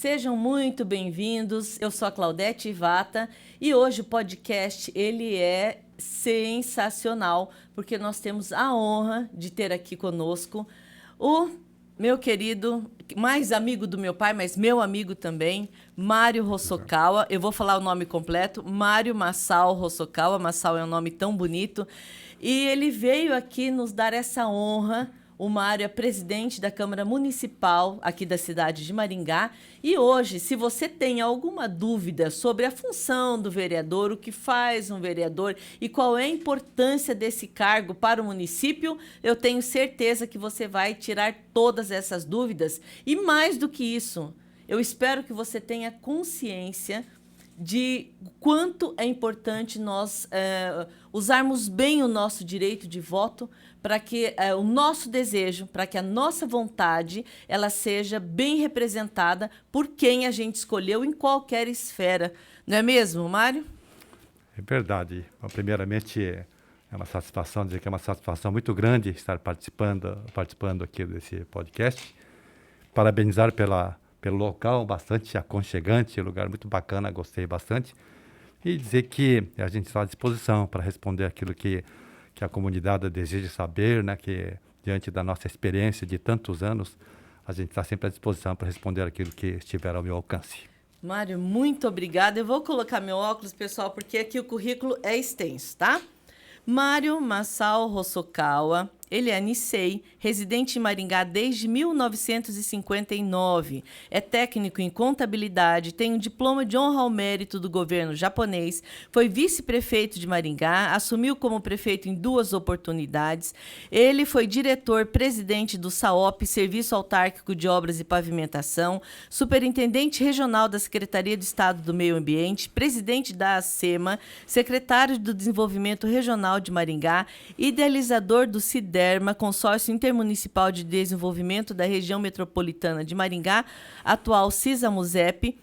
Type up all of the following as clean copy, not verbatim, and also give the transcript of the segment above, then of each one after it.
Sejam muito bem-vindos. Eu sou a Claudete Ivata e hoje o podcast ele é sensacional porque nós temos a honra de ter aqui conosco o meu querido, mais amigo do meu pai, mas meu amigo também, Mário Hosokawa. Eu vou falar o nome completo, Mário Masao Hosokawa. Masao é um nome tão bonito. E ele veio aqui nos dar essa honra. O Mário é presidente da Câmara Municipal aqui da cidade de Maringá. E hoje, se você tem alguma dúvida sobre a função do vereador, o que faz um vereador e qual é a importância desse cargo para o município, eu tenho certeza que você vai tirar todas essas dúvidas. E mais do que isso, eu espero que você tenha consciência de quanto é importante nós usarmos bem o nosso direito de voto para que o nosso desejo, para que a nossa vontade, ela seja bem representada por quem a gente escolheu em qualquer esfera. Não é mesmo, Mário? É verdade. Bom, primeiramente, é uma satisfação, dizer que é uma satisfação muito grande estar participando aqui desse podcast. Parabenizar pelo local, bastante aconchegante, lugar muito bacana, gostei bastante. E dizer que a gente está à disposição para responder aquilo que a comunidade deseja saber, né? Que diante da nossa experiência de tantos anos, a gente está sempre à disposição para responder aquilo que estiver ao meu alcance. Mário, muito obrigada. Eu vou colocar meu óculos, pessoal, porque aqui o currículo é extenso, tá? Mário Masao Hosokawa, ele é Nisei, residente em Maringá desde 1959. É técnico em contabilidade, tem um diploma de honra ao mérito do governo japonês, foi vice-prefeito de Maringá, assumiu como prefeito em 2 oportunidades. Ele foi diretor-presidente do SAOP, Serviço Autárquico de Obras e Pavimentação, superintendente regional da Secretaria de Estado do Meio Ambiente, presidente da ACEMA, secretário do Desenvolvimento Regional de Maringá, idealizador do CIDERMA, Consórcio Intermunicipal de Desenvolvimento da Região Metropolitana de Maringá, atual CISA-MUSEP,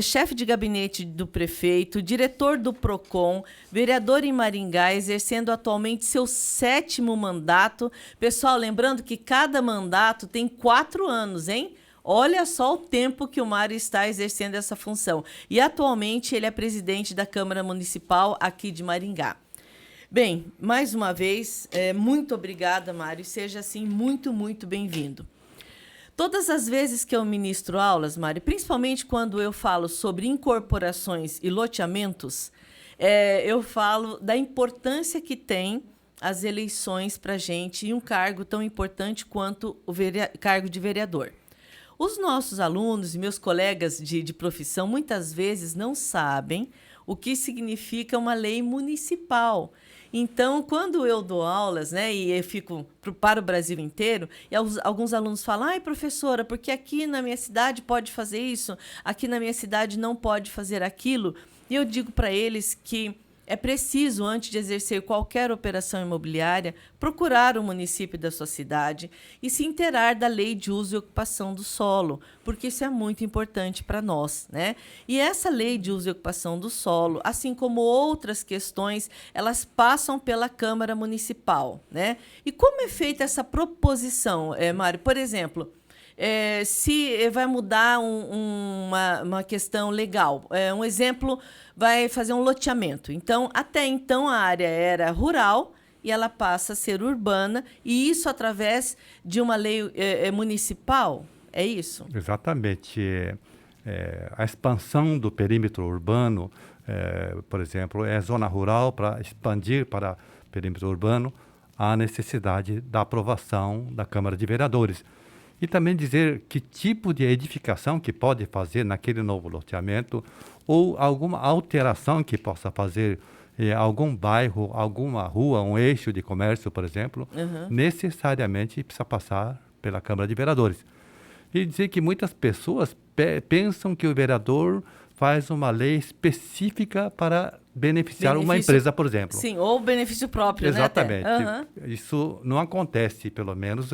chefe de gabinete do prefeito, diretor do PROCON, vereador em Maringá, exercendo atualmente seu 7º mandato. Pessoal, lembrando que cada mandato tem 4 anos, hein? Olha só o tempo que o Mário está exercendo essa função. E atualmente ele é presidente da Câmara Municipal aqui de Maringá. Bem, mais uma vez, muito obrigada, Mário. Seja, assim, muito, muito bem-vindo. Todas as vezes que eu ministro aulas, Mário, principalmente quando eu falo sobre incorporações e loteamentos, eu falo da importância que tem as eleições para a gente e um cargo tão importante quanto o cargo de vereador. Os nossos alunos e meus colegas de profissão muitas vezes não sabem o que significa uma lei municipal. Então, quando eu dou aulas, né, e eu fico para o Brasil inteiro, e alguns alunos falam, ai, professora, porque aqui na minha cidade pode fazer isso, aqui na minha cidade não pode fazer aquilo. E eu digo para eles que é preciso, antes de exercer qualquer operação imobiliária, procurar o município da sua cidade e se inteirar da lei de uso e ocupação do solo, porque isso é muito importante para nós, né? E essa lei de uso e ocupação do solo, assim como outras questões, elas passam pela Câmara Municipal, né? E como é feita essa proposição, Mário? Por exemplo, se vai mudar uma questão legal. Um exemplo, vai fazer um loteamento. Então, até então, a área era rural e ela passa a ser urbana, e isso através de uma lei municipal? É isso? Exatamente. A expansão do perímetro urbano, por exemplo, é zona rural, para expandir para perímetro urbano, há necessidade da aprovação da Câmara de Vereadores. E também dizer que tipo de edificação que pode fazer naquele novo loteamento ou alguma alteração que possa fazer em algum bairro, alguma rua, um eixo de comércio, por exemplo, necessariamente precisa passar pela Câmara de Vereadores. E dizer que muitas pessoas pensam que o vereador faz uma lei específica para beneficiar uma empresa, por exemplo. Sim, ou benefício próprio, exatamente, né? Exatamente. Isso não acontece, pelo menos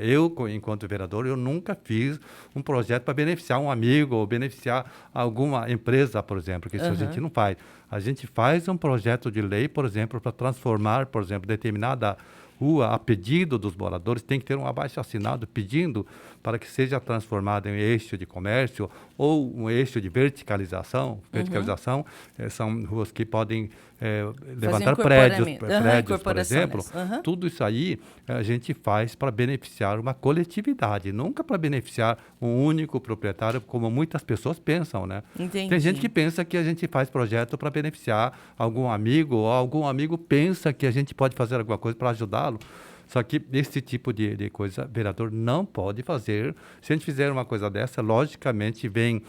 eu, enquanto vereador, eu nunca fiz um projeto para beneficiar um amigo ou beneficiar alguma empresa, por exemplo, que isso a gente não faz. A gente faz um projeto de lei, por exemplo, para transformar, por exemplo, determinada rua, a pedido dos moradores, tem que ter um abaixo-assinado pedindo para que seja transformado em eixo de comércio ou um eixo de verticalização. Verticalização são ruas que podem levantar prédios, por exemplo. Tudo isso aí a gente faz para beneficiar uma coletividade, nunca para beneficiar um único proprietário, como muitas pessoas pensam, né? Entendi. Tem gente que pensa que a gente faz projeto para beneficiar algum amigo, ou algum amigo pensa que a gente pode fazer alguma coisa para ajudá-lo. Só que esse tipo de coisa, vereador não pode fazer. Se a gente fizer uma coisa dessa, logicamente vem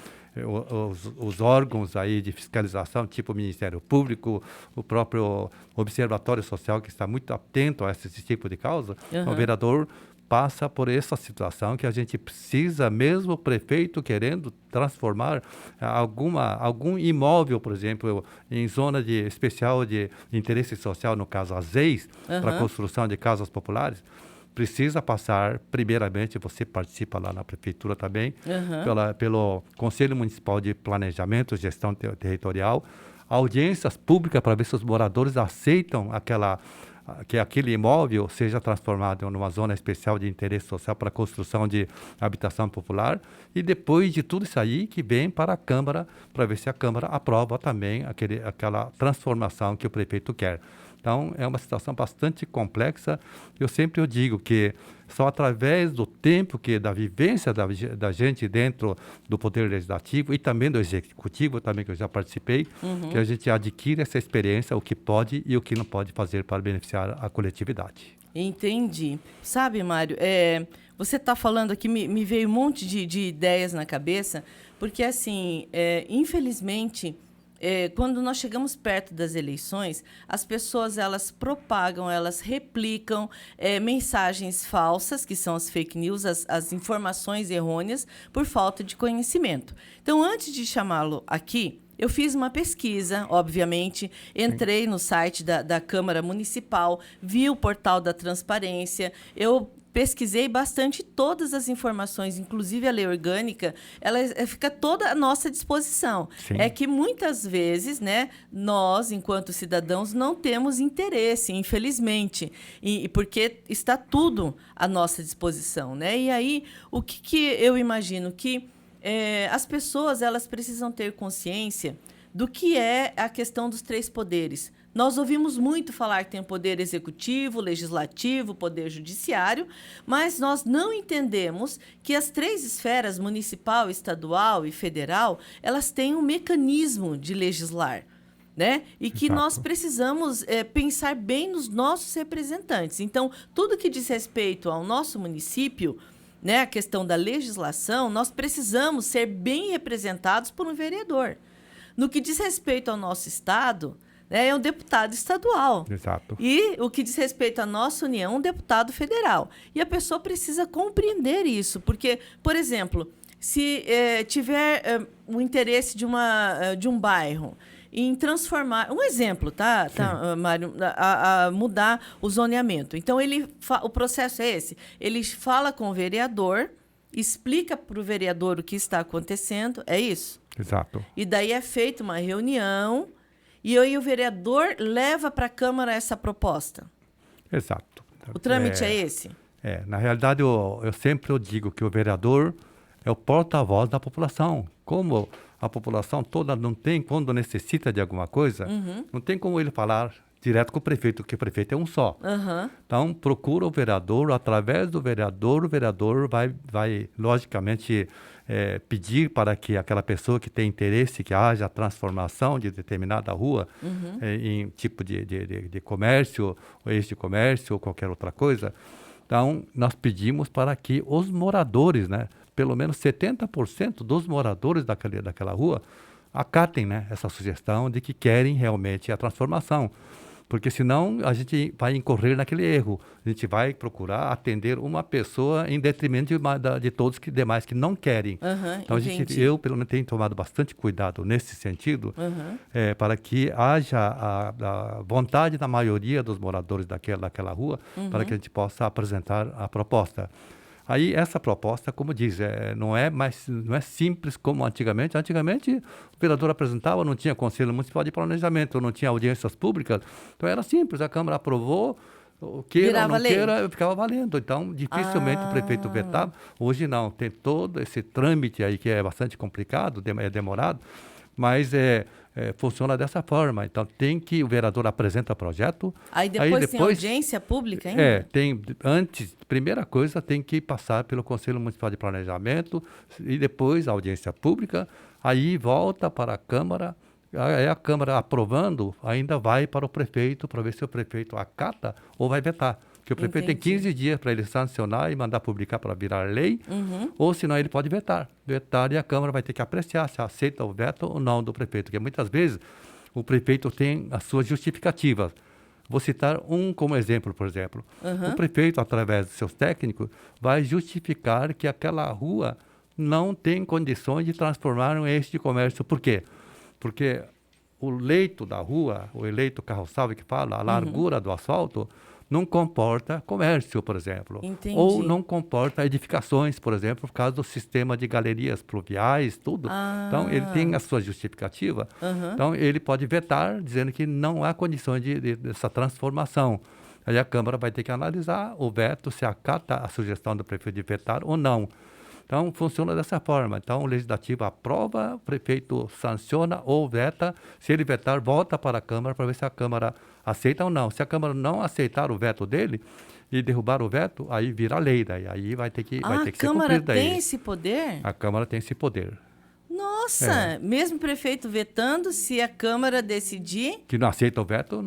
os órgãos aí de fiscalização, tipo o Ministério Público, o próprio Observatório Social, que está muito atento a esse tipo de causa. O vereador passa por essa situação que a gente precisa, mesmo o prefeito querendo transformar algum imóvel, por exemplo, em zona especial de interesse social, no caso as EIs, para construção de casas populares, precisa passar, primeiramente, você participa lá na prefeitura também, pelo Conselho Municipal de Planejamento e Gestão Territorial, audiências públicas para ver se os moradores aceitam que aquele imóvel seja transformado em uma zona especial de interesse social para a construção de habitação popular, e depois de tudo isso aí que vem para a Câmara, para ver se a Câmara aprova também aquela transformação que o prefeito quer. Então, é uma situação bastante complexa. Eu sempre digo que só através do tempo, da vivência da gente dentro do Poder Legislativo e também do Executivo, também que eu já participei, que a gente adquire essa experiência, o que pode e o que não pode fazer para beneficiar a coletividade. Entendi. Sabe, Mário, você está falando aqui, me veio um monte de ideias na cabeça, porque, assim, infelizmente... quando nós chegamos perto das eleições, as pessoas elas propagam, elas replicam mensagens falsas, que são as fake news, as informações errôneas, por falta de conhecimento. Então, antes de chamá-lo aqui, eu fiz uma pesquisa, obviamente, entrei no site da Câmara Municipal, vi o portal da transparência, eu pesquisei bastante todas as informações, inclusive a lei orgânica, ela fica toda à nossa disposição. Sim. É que muitas vezes, né, nós, enquanto cidadãos, não temos interesse, infelizmente, e porque está tudo à nossa disposição, né? E aí, o que eu imagino que as pessoas elas precisam ter consciência do que é a questão dos 3 poderes. Nós ouvimos muito falar que tem o poder executivo, legislativo, poder judiciário, mas nós não entendemos que as 3 esferas, municipal, estadual e federal, elas têm um mecanismo de legislar, né? E que nós precisamos pensar bem nos nossos representantes. Então, tudo que diz respeito ao nosso município, né, a questão da legislação, nós precisamos ser bem representados por um vereador. No que diz respeito ao nosso estado, é um deputado estadual. Exato. E o que diz respeito à nossa União, um deputado federal. E a pessoa precisa compreender isso, porque, por exemplo, se tiver o interesse de um bairro em transformar... Um exemplo, tá Mário? A mudar o zoneamento. Então, o processo é esse. Ele fala com o vereador, explica para o vereador o que está acontecendo, é isso? Exato. E daí é feita uma reunião... E aí o vereador leva para a Câmara essa proposta? Exato. O trâmite é esse? Na realidade, eu sempre digo que o vereador é o porta-voz da população. Como a população toda não tem, quando necessita de alguma coisa, não tem como ele falar direto com o prefeito, porque o prefeito é um só. Então, procura o vereador, através do vereador, o vereador vai logicamente, pedir para que aquela pessoa que tem interesse que haja a transformação de determinada rua em tipo de comércio, ou eixo de comércio, ou qualquer outra coisa. Então, nós pedimos para que os moradores, né, pelo menos 70% dos moradores daquela rua, acatem, né, essa sugestão de que querem realmente a transformação. Porque senão a gente vai incorrer naquele erro. A gente vai procurar atender uma pessoa em detrimento de todos que demais que não querem. Então eu pelo menos tenho tomado bastante cuidado nesse sentido, para que haja a vontade da maioria dos moradores daquela rua, para que a gente possa apresentar a proposta. Aí essa proposta, como diz, não é simples como antigamente. Antigamente o vereador apresentava, não tinha Conselho Municipal de Planejamento, não tinha audiências públicas, então era simples, a Câmara aprovou, queira ou Virava não lei. queira, ficava valendo. Então, dificilmente o prefeito vetava. Hoje não, tem todo esse trâmite aí que é bastante complicado, é demorado, mas funciona dessa forma. Então, o vereador apresenta projeto, Aí aí depois tem audiência pública ainda? primeira coisa, tem que passar pelo Conselho Municipal de Planejamento e depois a audiência pública, aí volta para a Câmara. Aí a Câmara aprovando, ainda vai para o prefeito para ver se o prefeito acata ou vai vetar. Porque o prefeito tem 15 dias para ele sancionar e mandar publicar para virar lei, ou senão ele pode vetar. Vetar e a Câmara vai ter que apreciar se aceita o veto ou não do prefeito. Porque muitas vezes o prefeito tem as suas justificativas. Vou citar como exemplo, por exemplo. O prefeito, através dos seus técnicos, vai justificar que aquela rua não tem condições de transformar um eixo de comércio. Por quê? Porque o leito da rua, o leito carroçável que fala, a largura do asfalto, não comporta comércio, por exemplo. Entendi. Ou não comporta edificações, por exemplo, por causa do sistema de galerias pluviais, tudo. Então, ele tem a sua justificativa. Então, ele pode vetar, dizendo que não há condições dessa transformação. Aí a Câmara vai ter que analisar o veto, se acata a sugestão do prefeito de vetar ou não. Então, funciona dessa forma. Então, o Legislativo aprova, o prefeito sanciona ou veta. Se ele vetar, volta para a Câmara para ver se a Câmara aceita ou não. Se a Câmara não aceitar o veto dele e derrubar o veto, aí vira lei. Daí. Aí vai ter que ser cumprido. A Câmara tem esse poder? A Câmara tem esse poder. Nossa, mesmo o prefeito vetando, se a Câmara decidir... Que não aceita o veto,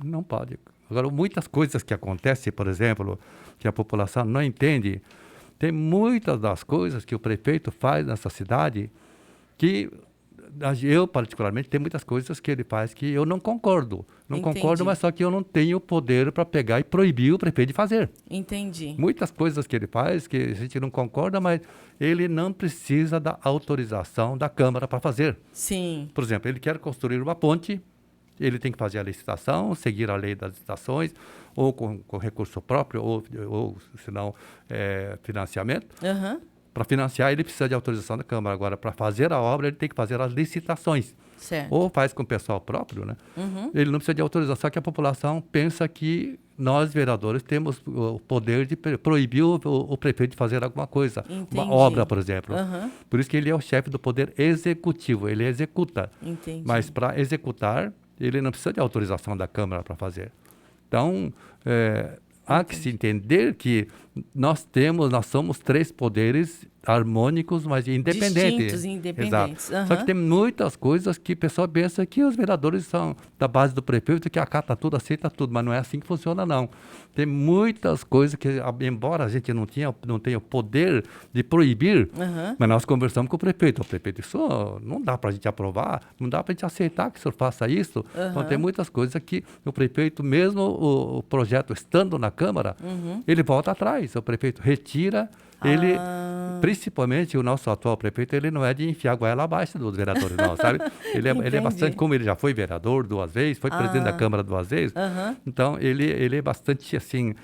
não pode. Agora, muitas coisas que acontecem, por exemplo, que a população não entende... Tem muitas das coisas que o prefeito faz nessa cidade que eu, particularmente, tem muitas coisas que ele faz que eu não concordo. Não concordo, mas só que eu não tenho poder para pegar e proibir o prefeito de fazer. Entendi. Muitas coisas que ele faz que a gente não concorda, mas ele não precisa da autorização da Câmara para fazer. Sim. Por exemplo, ele quer construir uma ponte, ele tem que fazer a licitação, seguir a lei das licitações, ou com recurso próprio, ou se não, financiamento. Para financiar, ele precisa de autorização da Câmara. Agora, para fazer a obra, ele tem que fazer as licitações. Certo. Ou faz com o pessoal próprio, né? Ele não precisa de autorização, só que a população pensa que nós, vereadores, temos o poder de proibir o prefeito de fazer alguma coisa. Entendi. Uma obra, por exemplo. Por isso que ele é o chefe do poder executivo, ele executa. Entendi. Mas para executar, ele não precisa de autorização da Câmara para fazer. Então, há que se entender que nós somos três poderes harmônicos, mas independentes. Distintos e independentes. Exato. Só que tem muitas coisas que o pessoal pensa que os vereadores são da base do prefeito, que acata tudo, aceita tudo, mas não é assim que funciona, não. Tem muitas coisas que, embora a gente não tenha o poder de proibir, mas nós conversamos com o prefeito. O prefeito disse, não dá para a gente aprovar, não dá para a gente aceitar que o senhor faça isso. Então, tem muitas coisas que o prefeito, mesmo o projeto estando na Câmara, ele volta atrás. O prefeito retira, principalmente o nosso atual prefeito, ele não é de enfiar a goela abaixo dos vereadores, não, sabe? Ele é bastante, como ele já foi vereador 2 vezes, foi presidente da Câmara 2 vezes, então ele é bastante, assim,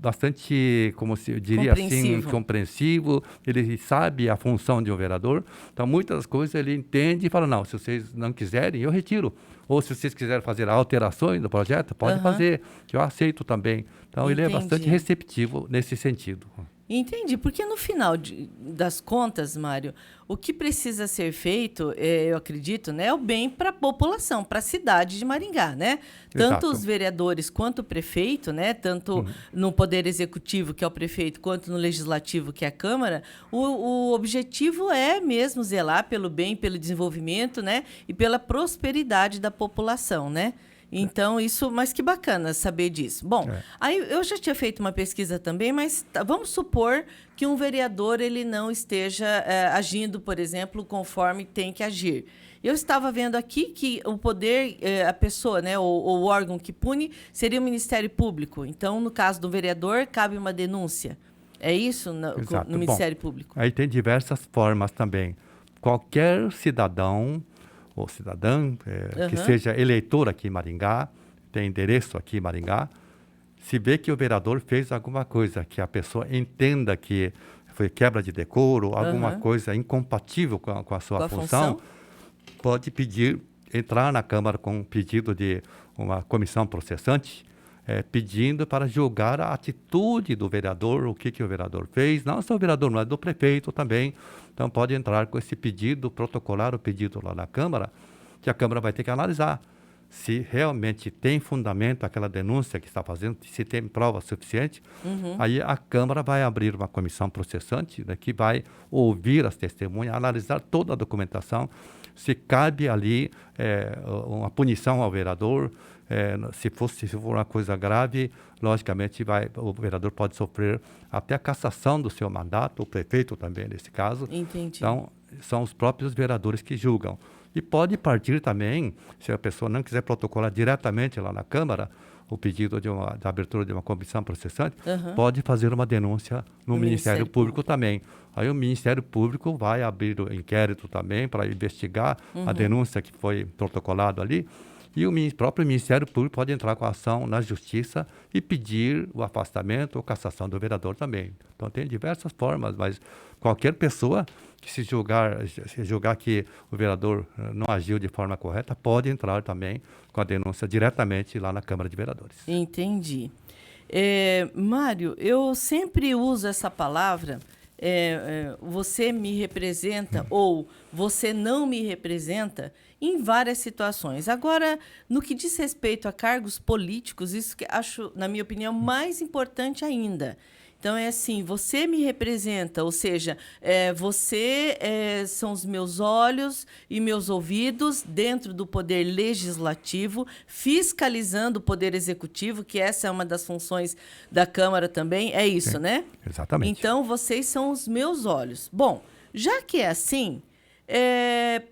bastante, como se diria assim, compreensivo, ele sabe a função de um vereador, então muitas coisas ele entende e fala, não, se vocês não quiserem, eu retiro. Ou se vocês quiserem fazer alterações do projeto, pode fazer, que eu aceito também. Então, ele é bastante receptivo nesse sentido. Entendi, porque no final das contas, Mário, o que precisa ser feito, eu acredito, né, é o bem para a população, para a cidade de Maringá, né? Tanto Exato. os vereadores quanto o prefeito, né? Tanto no Poder Executivo, que é o prefeito, quanto no Legislativo, que é a Câmara, o objetivo é mesmo zelar pelo bem, pelo desenvolvimento, né? E pela prosperidade da população, né? Então, mas que bacana saber disso. Bom, aí eu já tinha feito uma pesquisa também, mas vamos supor que um vereador ele não esteja agindo, por exemplo, conforme tem que agir. Eu estava vendo aqui que o poder, a pessoa, né, o órgão que pune seria o Ministério Público. Então, no caso do vereador, cabe uma denúncia. É isso no Ministério Público? Aí tem diversas formas também. Qualquer cidadão ou cidadã que seja eleitor aqui em Maringá, tem endereço aqui em Maringá, se vê que o vereador fez alguma coisa que a pessoa entenda que foi quebra de decoro, alguma coisa incompatível com a sua função, pode entrar na Câmara com um pedido de uma comissão processante, pedindo para julgar a atitude do vereador, o que o vereador fez, não só o vereador, mas do prefeito também. Então pode entrar com esse pedido, protocolar o pedido lá na Câmara, que a Câmara vai ter que analisar se realmente tem fundamento aquela denúncia que está fazendo, se tem prova suficiente. Aí a Câmara vai abrir uma comissão processante, né, que vai ouvir as testemunhas, analisar toda a documentação, se cabe ali uma punição ao vereador. Se for uma coisa grave, logicamente o vereador pode sofrer até a cassação do seu mandato, o prefeito também nesse caso. Entendi. Então, são os próprios vereadores que julgam. E pode partir também, se a pessoa não quiser protocolar diretamente lá na Câmara, o pedido de abertura de uma comissão processante, pode fazer uma denúncia no Ministério Público também. Aí o Ministério Público vai abrir o inquérito também para investigar a denúncia que foi protocolada ali. E o próprio Ministério Público pode entrar com a ação na Justiça e pedir o afastamento ou cassação do vereador também. Então, tem diversas formas, mas qualquer pessoa que se julgar que o vereador não agiu de forma correta, pode entrar também com a denúncia diretamente lá na Câmara de Vereadores. Entendi. Mário, eu sempre uso essa palavra, você me representa ou você não me representa em várias situações. Agora, no que diz respeito a cargos políticos, isso que acho, na minha opinião, mais importante ainda. Então, é assim, você me representa, ou seja, você são os meus olhos e meus ouvidos dentro do poder legislativo, fiscalizando o poder executivo, que essa é uma das funções da Câmara também, é isso, sim, né? Exatamente. Então, vocês são os meus olhos. Bom, já que é assim,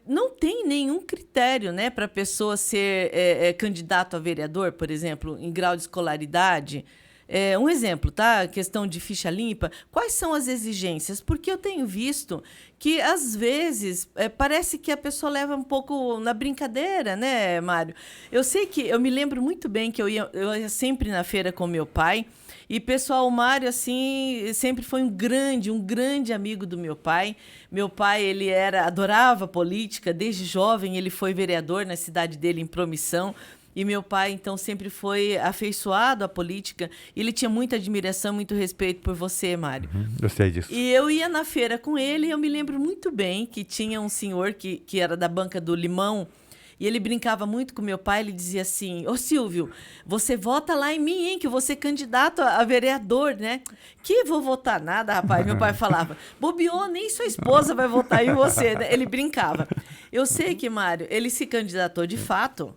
não tem nenhum critério, né, para a pessoa ser candidato a vereador, por exemplo, em grau de escolaridade. Um exemplo, tá? Questão de ficha limpa. Quais são as exigências? Porque eu tenho visto que, às vezes, parece que a pessoa leva um pouco na brincadeira, né, Mário? Eu me lembro muito bem que eu ia sempre na feira com meu pai. E, pessoal, o Mário, assim, sempre foi um grande amigo do meu pai. Meu pai, ele adorava política. Desde jovem, ele foi vereador na cidade dele, em Promissão. E meu pai, então, sempre foi afeiçoado à política. Ele tinha muita admiração, muito respeito por você, Mário. Eu sei disso. E eu ia na feira com ele e eu me lembro muito bem que tinha um senhor que era da banca do Limão. E ele brincava muito com meu pai, ele dizia assim: ô Silvio, você vota lá em mim, hein, que eu vou ser candidato a vereador, né? Que vou votar nada, rapaz. Meu pai falava: bobeou, nem sua esposa vai votar em você, né? Ele brincava. Eu sei que, Mário, ele se candidatou de fato.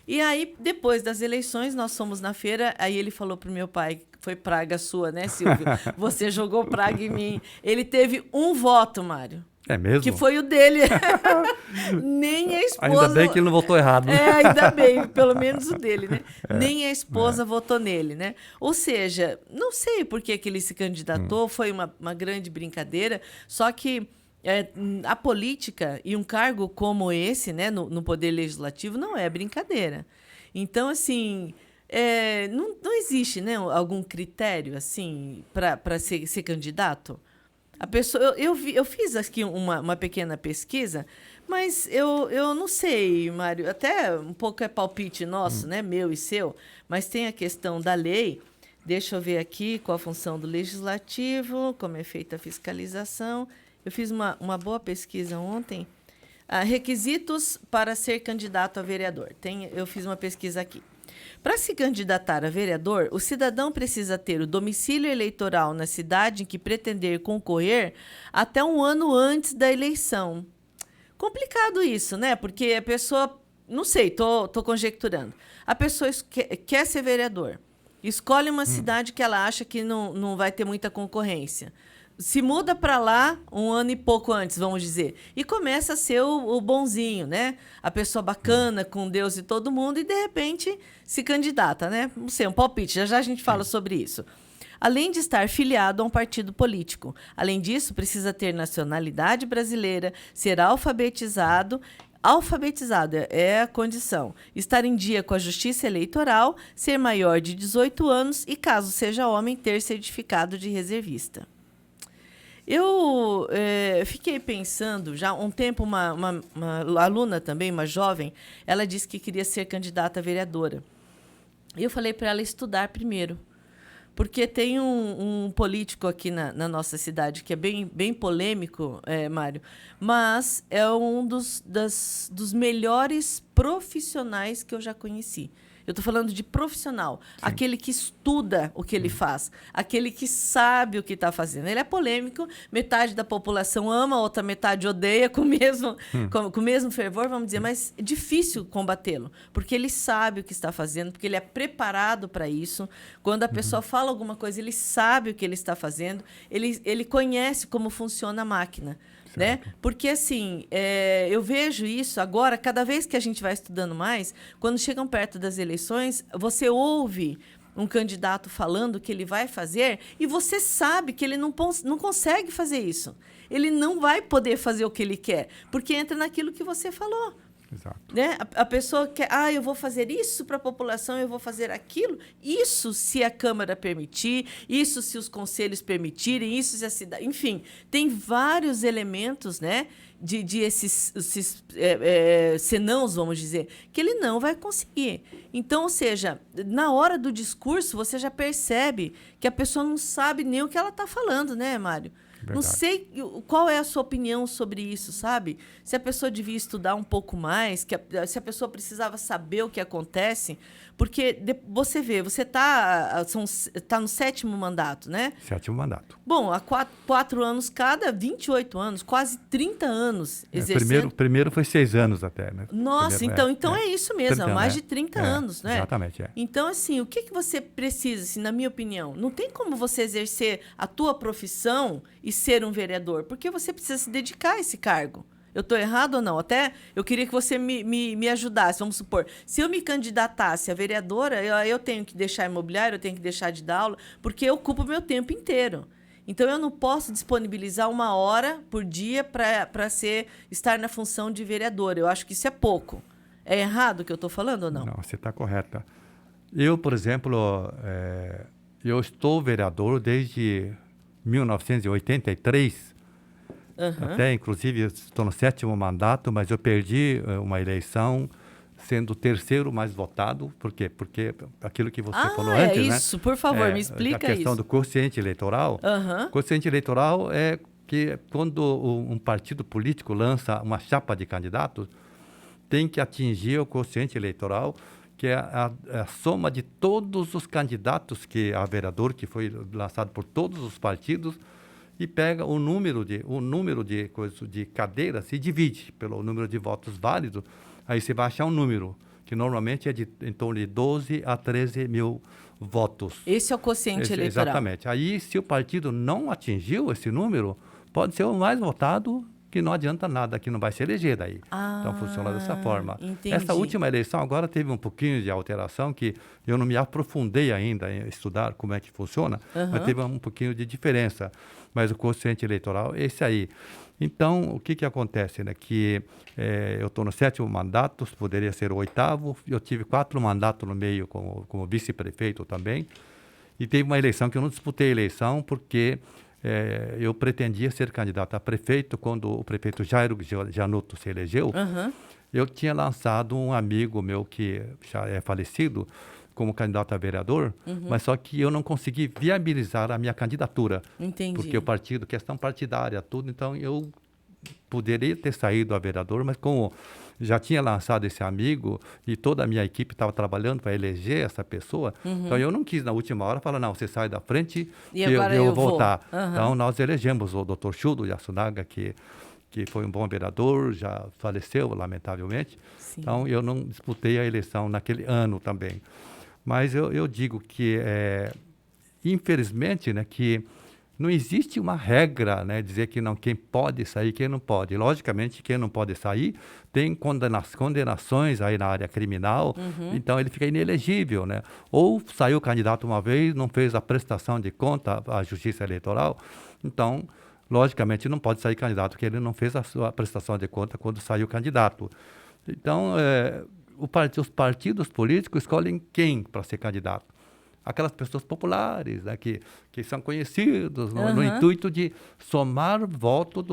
E aí, depois das eleições, nós fomos na feira, aí ele falou pro meu pai: foi praga sua, né, Silvio? Você jogou praga em mim. Ele teve um voto, Mário. É mesmo? Que foi o dele. Nem a esposa... Ainda bem que ele não votou errado. Né? Ainda bem, pelo menos o dele, né? Nem a esposa votou nele, né? Ou seja, não sei por que ele se candidatou, foi uma grande brincadeira, só que a política e um cargo como esse, né, no Poder Legislativo, não é brincadeira. Então, assim... não existe, né, algum critério assim para ser candidato? A pessoa, eu fiz aqui uma pequena pesquisa, mas eu não sei, Mário, até um pouco é palpite nosso, né, meu e seu, mas tem a questão da lei. Deixa eu ver aqui qual a função do legislativo, como é feita a fiscalização. Eu fiz uma boa pesquisa ontem. Requisitos para ser candidato a vereador. Eu fiz uma pesquisa aqui. Para se candidatar a vereador, o cidadão precisa ter o domicílio eleitoral na cidade em que pretender concorrer até um ano antes da eleição. Complicado isso, né? Porque a pessoa... Não sei, tô conjecturando. A pessoa quer ser vereador. Escolhe uma cidade que ela acha que não vai ter muita concorrência. Se muda para lá um ano e pouco antes, vamos dizer, e começa a ser o bonzinho, né? A pessoa bacana, com Deus e todo mundo, e de repente se candidata, né? Não sei, um palpite, já a gente fala sobre isso. Além de estar filiado a um partido político. Além disso, precisa ter nacionalidade brasileira, ser alfabetizado é a condição. Estar em dia com a Justiça Eleitoral, ser maior de 18 anos e, caso seja homem, ter certificado de reservista. Eu fiquei pensando, já há um tempo, uma aluna também, uma jovem, ela disse que queria ser candidata a vereadora. E eu falei para ela estudar primeiro. Porque tem um político aqui na nossa cidade que é bem polêmico, Mário, mas é um dos melhores profissionais que eu já conheci. Eu estou falando de profissional, sim, aquele que estuda o que ele faz, aquele que sabe o que está fazendo. Ele é polêmico, metade da população ama, outra metade odeia com o mesmo fervor, vamos dizer, mas é difícil combatê-lo, porque ele sabe o que está fazendo, porque ele é preparado para isso. Quando a pessoa fala alguma coisa, ele sabe o que ele está fazendo, ele conhece como funciona a máquina. Né? Porque, assim, eu vejo isso agora, cada vez que a gente vai estudando mais, quando chegam perto das eleições, você ouve um candidato falando o que ele vai fazer e você sabe que ele não consegue fazer isso. Ele não vai poder fazer o que ele quer, porque entra naquilo que você falou. Exato. Né? A pessoa quer, eu vou fazer isso para a população, eu vou fazer aquilo. Isso se a Câmara permitir, isso se os conselhos permitirem, isso se a cidade... Enfim, tem vários elementos, né, de esses senãos, vamos dizer, que ele não vai conseguir. Então, ou seja, na hora do discurso, você já percebe que a pessoa não sabe nem o que ela está falando, né, Mário? Verdade. Não sei qual é a sua opinião sobre isso, sabe? Se a pessoa devia estudar um pouco mais, se a pessoa precisava saber o que acontece, porque você vê, você está no 7º mandato, né? 7º mandato. Bom, há 4 anos cada, 28 anos, quase 30 anos exercendo. Primeiro foi 6 anos até, né? Nossa, então é isso mesmo, há mais de 30 anos, né? Exatamente, Então, assim, o que você precisa, assim, na minha opinião? Não tem como você exercer a tua profissão e ser um vereador, porque você precisa se dedicar a esse cargo. Eu estou errado ou não? Até eu queria que você me ajudasse. Vamos supor, se eu me candidatasse a vereadora, eu tenho que deixar imobiliário, eu tenho que deixar de dar aula, porque eu ocupo o meu tempo inteiro. Então, eu não posso disponibilizar 1 hora por dia para estar na função de vereadora. Eu acho que isso é pouco. É errado o que eu estou falando ou não? Não, você está correta. Eu, por exemplo, eu estou vereador desde 1983, até, inclusive, estou no 7º mandato, mas eu perdi uma eleição sendo o 3º mais votado. Por quê? Porque aquilo que você falou antes, né? Isso, por favor, me explica isso. A questão do quociente eleitoral. O quociente eleitoral é que quando um partido político lança uma chapa de candidatos, tem que atingir o quociente eleitoral, que é a soma de todos os candidatos a vereador, que foi lançado por todos os partidos, e pega o número de cadeiras e divide pelo número de votos válidos. Aí você vai achar um número, que normalmente é em torno de 12 a 13 mil votos. Esse é o quociente eleitoral. Exatamente. Aí, se o partido não atingiu esse número, pode ser o mais votado, que não adianta nada, que não vai se eleger daí. Então, funciona dessa forma. Entendi. Essa última eleição agora teve um pouquinho de alteração, que eu não me aprofundei ainda em estudar como é que funciona, mas teve um pouquinho de diferença. Mas o quociente eleitoral é esse aí. Então, o que acontece, né? Que eu estou no 7º mandato, poderia ser o 8º, eu tive 4 mandatos no meio como vice-prefeito também, e teve uma eleição que eu não disputei a eleição, porque eu pretendia ser candidato a prefeito. Quando o prefeito Jairo Janotto se elegeu, eu tinha lançado um amigo meu que já é falecido como candidato a vereador, mas só que eu não consegui viabilizar a minha candidatura. Entendi. Porque o partido, questão partidária, tudo, então eu poderia ter saído a vereador, mas como já tinha lançado esse amigo e toda a minha equipe estava trabalhando para eleger essa pessoa, então eu não quis na última hora falar, não, você sai da frente e agora eu vou voltar. Então nós elegemos o Dr. Shudo Yasunaga, que foi um bom vereador, já faleceu, lamentavelmente. Sim. Então eu não disputei a eleição naquele ano também. Mas eu digo que, infelizmente, né, que não existe uma regra, né, dizer que quem pode sair, quem não pode. Logicamente, quem não pode sair tem condenações aí na área criminal, então ele fica inelegível, né? Ou saiu candidato uma vez, não fez a prestação de conta à Justiça Eleitoral, então, logicamente, não pode sair candidato, porque ele não fez a sua prestação de conta quando saiu candidato. Então, os partidos políticos escolhem quem para ser candidato. aquelas pessoas populares, né, que são conhecidos no intuito de somar voto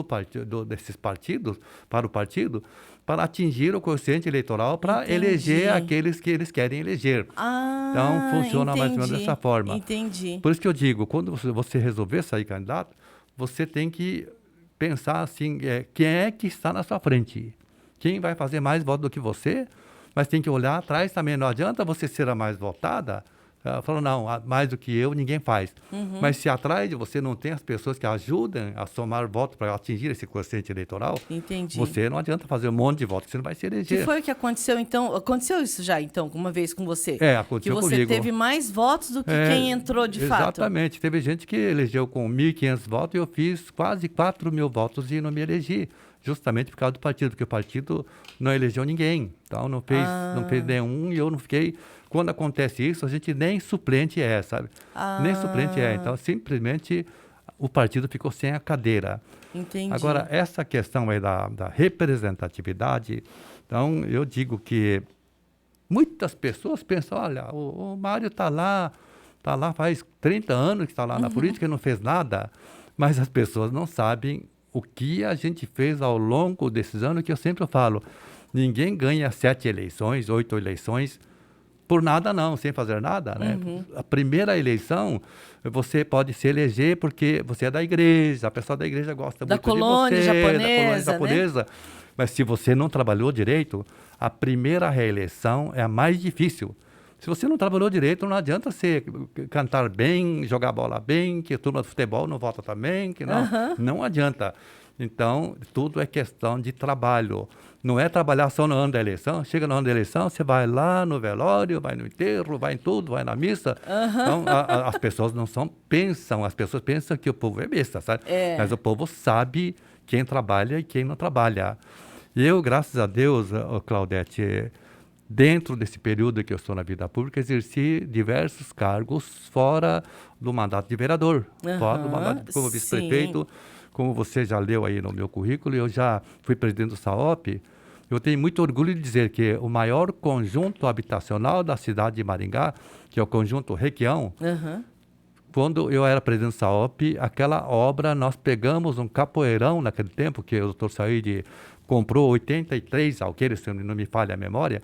desses partidos para o partido, para atingir o quociente eleitoral, para eleger aqueles que eles querem eleger. Então, funciona mais ou menos dessa forma. Entendi. Por isso que eu digo, quando você resolver sair candidato, você tem que pensar assim, quem é que está na sua frente? Quem vai fazer mais voto do que você? Mas tem que olhar atrás também. Não adianta você ser a mais votada, falando, não, mais do que eu, ninguém faz. Mas se atrás de você não tem as pessoas que ajudam a somar votos para atingir esse quociente eleitoral, você não adianta fazer um monte de votos, você não vai se eleger. Que foi o que aconteceu, então? Aconteceu isso já, então, uma vez com você? Aconteceu comigo. Que você teve mais votos do que quem entrou de fato. Exatamente. Teve gente que elegeu com 1.500 votos e eu fiz quase 4.000 votos e não me elegi. Justamente por causa do partido, porque o partido não elegeu ninguém. Então, não fez nenhum e eu não fiquei... Quando acontece isso, a gente nem suplente sabe? Nem suplente Então, simplesmente, o partido ficou sem a cadeira. Entendi. Agora, essa questão aí da representatividade, então, eu digo que muitas pessoas pensam, olha, o Mário está lá faz 30 anos que está lá na política e não fez nada. Mas as pessoas não sabem o que a gente fez ao longo desses anos, que eu sempre falo, ninguém ganha 7 eleições, 8 eleições, por nada não, sem fazer nada, né? A primeira eleição, você pode se eleger porque você é da igreja, a pessoa da igreja gosta muito de você, da colônia japonesa, né? Mas se você não trabalhou direito, a primeira reeleição é a mais difícil. Se você não trabalhou direito, não adianta você cantar bem, jogar bola bem, que a turma do futebol não vota também, que não adianta. Então, tudo é questão de trabalho. Não é trabalhar só no ano da eleição. Chega no ano da eleição, você vai lá no velório, vai no enterro, vai em tudo, vai na missa. Então, as pessoas pensam, as pessoas pensam que o povo é besta, sabe? Mas o povo sabe quem trabalha e quem não trabalha. E eu, graças a Deus, Claudete, dentro desse período que eu estou na vida pública, exerci diversos cargos fora do mandato de vereador, fora do mandato como vice-prefeito. Como você já leu aí no meu currículo, eu já fui presidente do SAOP. Eu tenho muito orgulho de dizer que o maior conjunto habitacional da cidade de Maringá, que é o conjunto Requião, quando eu era presidente do SAOP, aquela obra, nós pegamos um capoeirão naquele tempo, que o doutor Saíde comprou 83 alqueires, se não me falha a memória,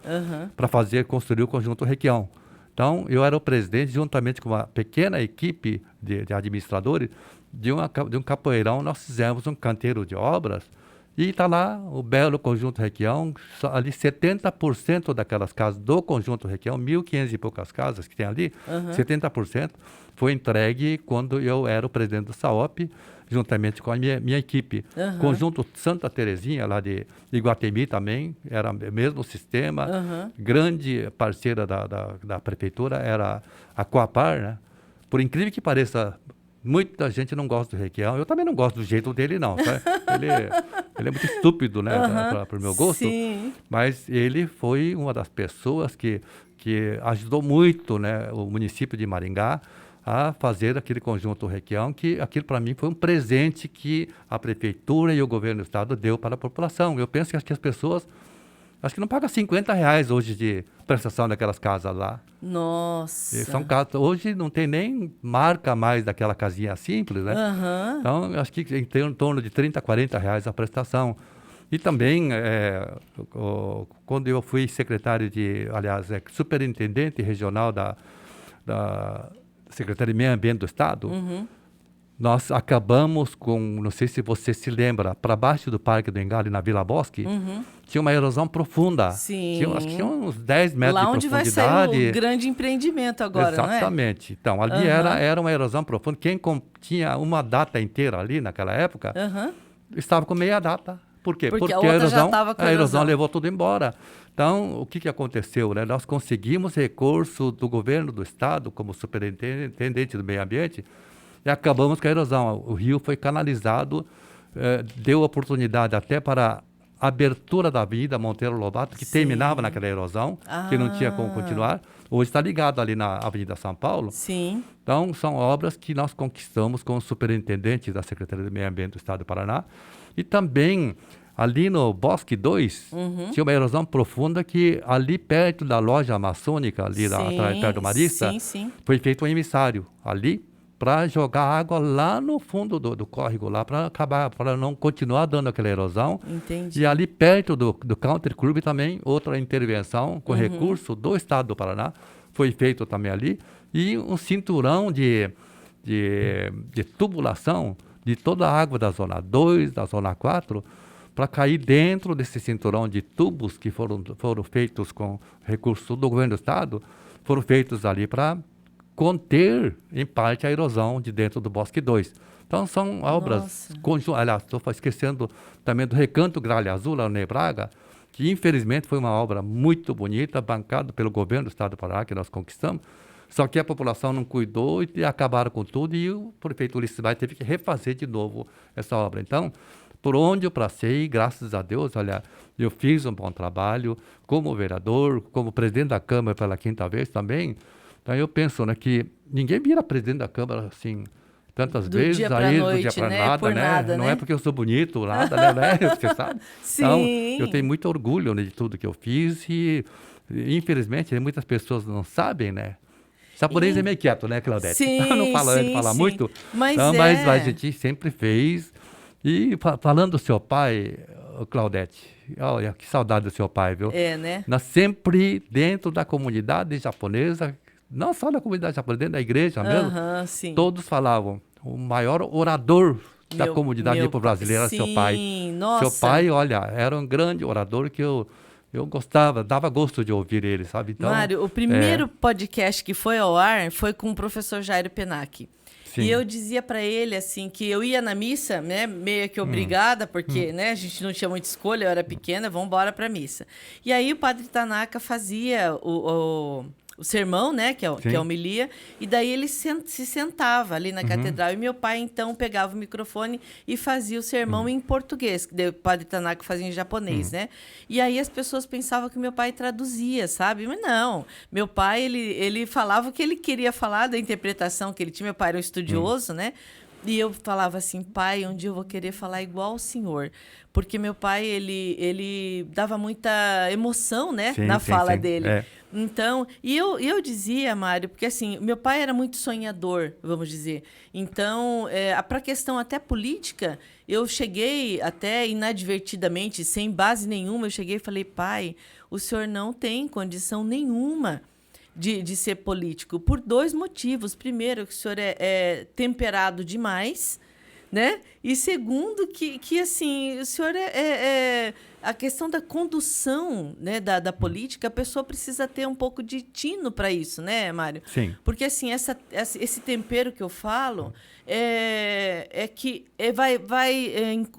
para construir o conjunto Requião. Então, eu era o presidente, juntamente com uma pequena equipe de administradores, de um capoeirão, nós fizemos um canteiro de obras e está lá o belo conjunto Requião, ali 70% daquelas casas do conjunto Requião, 1.500 e poucas casas que tem ali, 70% foi entregue quando eu era o presidente do SAOP, juntamente com a minha equipe. Conjunto Santa Terezinha, lá de Iguatemi também, era o mesmo sistema. Grande parceira da prefeitura era a Coapar, né? Por incrível que pareça, muita gente não gosta do Requião. Eu também não gosto do jeito dele, não. Tá? Ele é muito estúpido, né? Para o meu gosto. Sim. Mas ele foi uma das pessoas que ajudou muito, né, o município de Maringá a fazer aquele conjunto Requião, que aquilo para mim foi um presente que a prefeitura e o governo do estado deu para a população. Eu penso que as pessoas, acho que não pagam R$50 hoje de prestação daquelas casas lá. Nossa! E são casas, hoje não tem nem marca mais daquela casinha simples, né? Então, acho que tem em torno de R$30, R$40 a prestação. E também, quando eu fui secretário superintendente regional da Secretaria de Meio Ambiente do Estado, nós acabamos com, não sei se você se lembra, para baixo do Parque do Engale, na Vila Bosque, tinha uma erosão profunda. Sim. Acho que tinha uns 10 metros lá de onde profundidade. vai sair o grande empreendimento agora, Exatamente. Não é? Então, ali era uma erosão profunda. Quem tinha uma data inteira ali, naquela época, estava com meia data. Por quê? Porque a erosão levou tudo embora. Então, o que aconteceu? Né? Nós conseguimos recurso do governo do estado, como superintendente do meio ambiente, e acabamos com a erosão. O rio foi canalizado, deu oportunidade até para a abertura da avenida Monteiro Lobato, que terminava naquela erosão, que não tinha como continuar. Hoje está ligado ali na Avenida São Paulo. Sim. Então, são obras que nós conquistamos com o superintendente da Secretaria do Meio Ambiente do Estado do Paraná. E também ali no Bosque 2, tinha uma erosão profunda que ali perto da loja maçônica, ali perto do Marista, foi feito um emissário ali para jogar água lá no fundo do córrego, lá para acabar, para não continuar dando aquela erosão. Entendi. E ali perto do Country Club também, outra intervenção com recurso do Estado do Paraná, foi feito também ali, e um cinturão de tubulação de toda a água da Zona 2, da Zona 4, para cair dentro desse cinturão de tubos que foram feitos com recursos do governo do Estado, foram feitos ali para conter, em parte, a erosão de dentro do Bosque 2. Então, são obras conjuntas. Aliás, estou esquecendo também do Recanto Gralha Azul, lá no Ney Braga, que infelizmente foi uma obra muito bonita, bancada pelo governo do Estado do Pará, que nós conquistamos, só que a população não cuidou e acabaram com tudo, e o prefeito Ulisses Maia teve que refazer de novo essa obra. Então, por onde eu passei, graças a Deus, olha, eu fiz um bom trabalho como vereador, como presidente da Câmara pela 5ª vez também. Então eu penso, né, que ninguém vira presidente da Câmara assim tantas vezes, dia aí noite, do dia para né? nada, né? Não é porque eu sou bonito, nada, né? Você sabe? Sim. Então, eu tenho muito orgulho, né, de tudo que eu fiz e, infelizmente, muitas pessoas não sabem, né? Japonês é meio quieto, né, Claudete? Sim, não fala muito. Mas, então, mas a gente sempre fez. E falando do seu pai, Claudete, olha, que saudade do seu pai, viu? É, né? Nós sempre, dentro da comunidade japonesa, não só da comunidade japonesa, dentro da igreja mesmo, Sim. todos falavam, o maior orador da comunidade brasileira era seu pai. Nossa. Seu pai, olha, era um grande orador que eu gostava, dava gosto de ouvir ele, sabe? Então, Mário, o primeiro podcast que foi ao ar foi com o professor Jairo Penac. Sim. E eu dizia para ele assim que eu ia na missa, né, meio que obrigada, porque né, a gente não tinha muita escolha, eu era pequena, vamos embora para a missa. E aí o padre Tanaka fazia o sermão, né, que é a homilia, e daí ele se sentava ali na catedral, e meu pai, então, pegava o microfone e fazia o sermão em português, que daí o padre Tanaka fazia em japonês, né? E aí as pessoas pensavam que meu pai traduzia, sabe? Mas não, meu pai, ele falava o que ele queria falar, da interpretação que ele tinha, meu pai era um estudioso, né? E eu falava assim, pai, um dia eu vou querer falar igual o senhor. Porque meu pai, ele dava muita emoção, né, na fala dele. É. Então, e eu dizia, Mário, porque assim, meu pai era muito sonhador, vamos dizer. Então, para a questão até política, eu cheguei até inadvertidamente, sem base nenhuma, eu cheguei e falei, pai, o senhor não tem condição nenhuma de ser político, por 2 motivos. Primeiro, que o senhor é temperado demais, né? E segundo, que assim, o senhor a questão da condução, né, da política, a pessoa precisa ter um pouco de tino para isso, né, Mário? Sim. Porque assim, esse tempero que eu falo que vai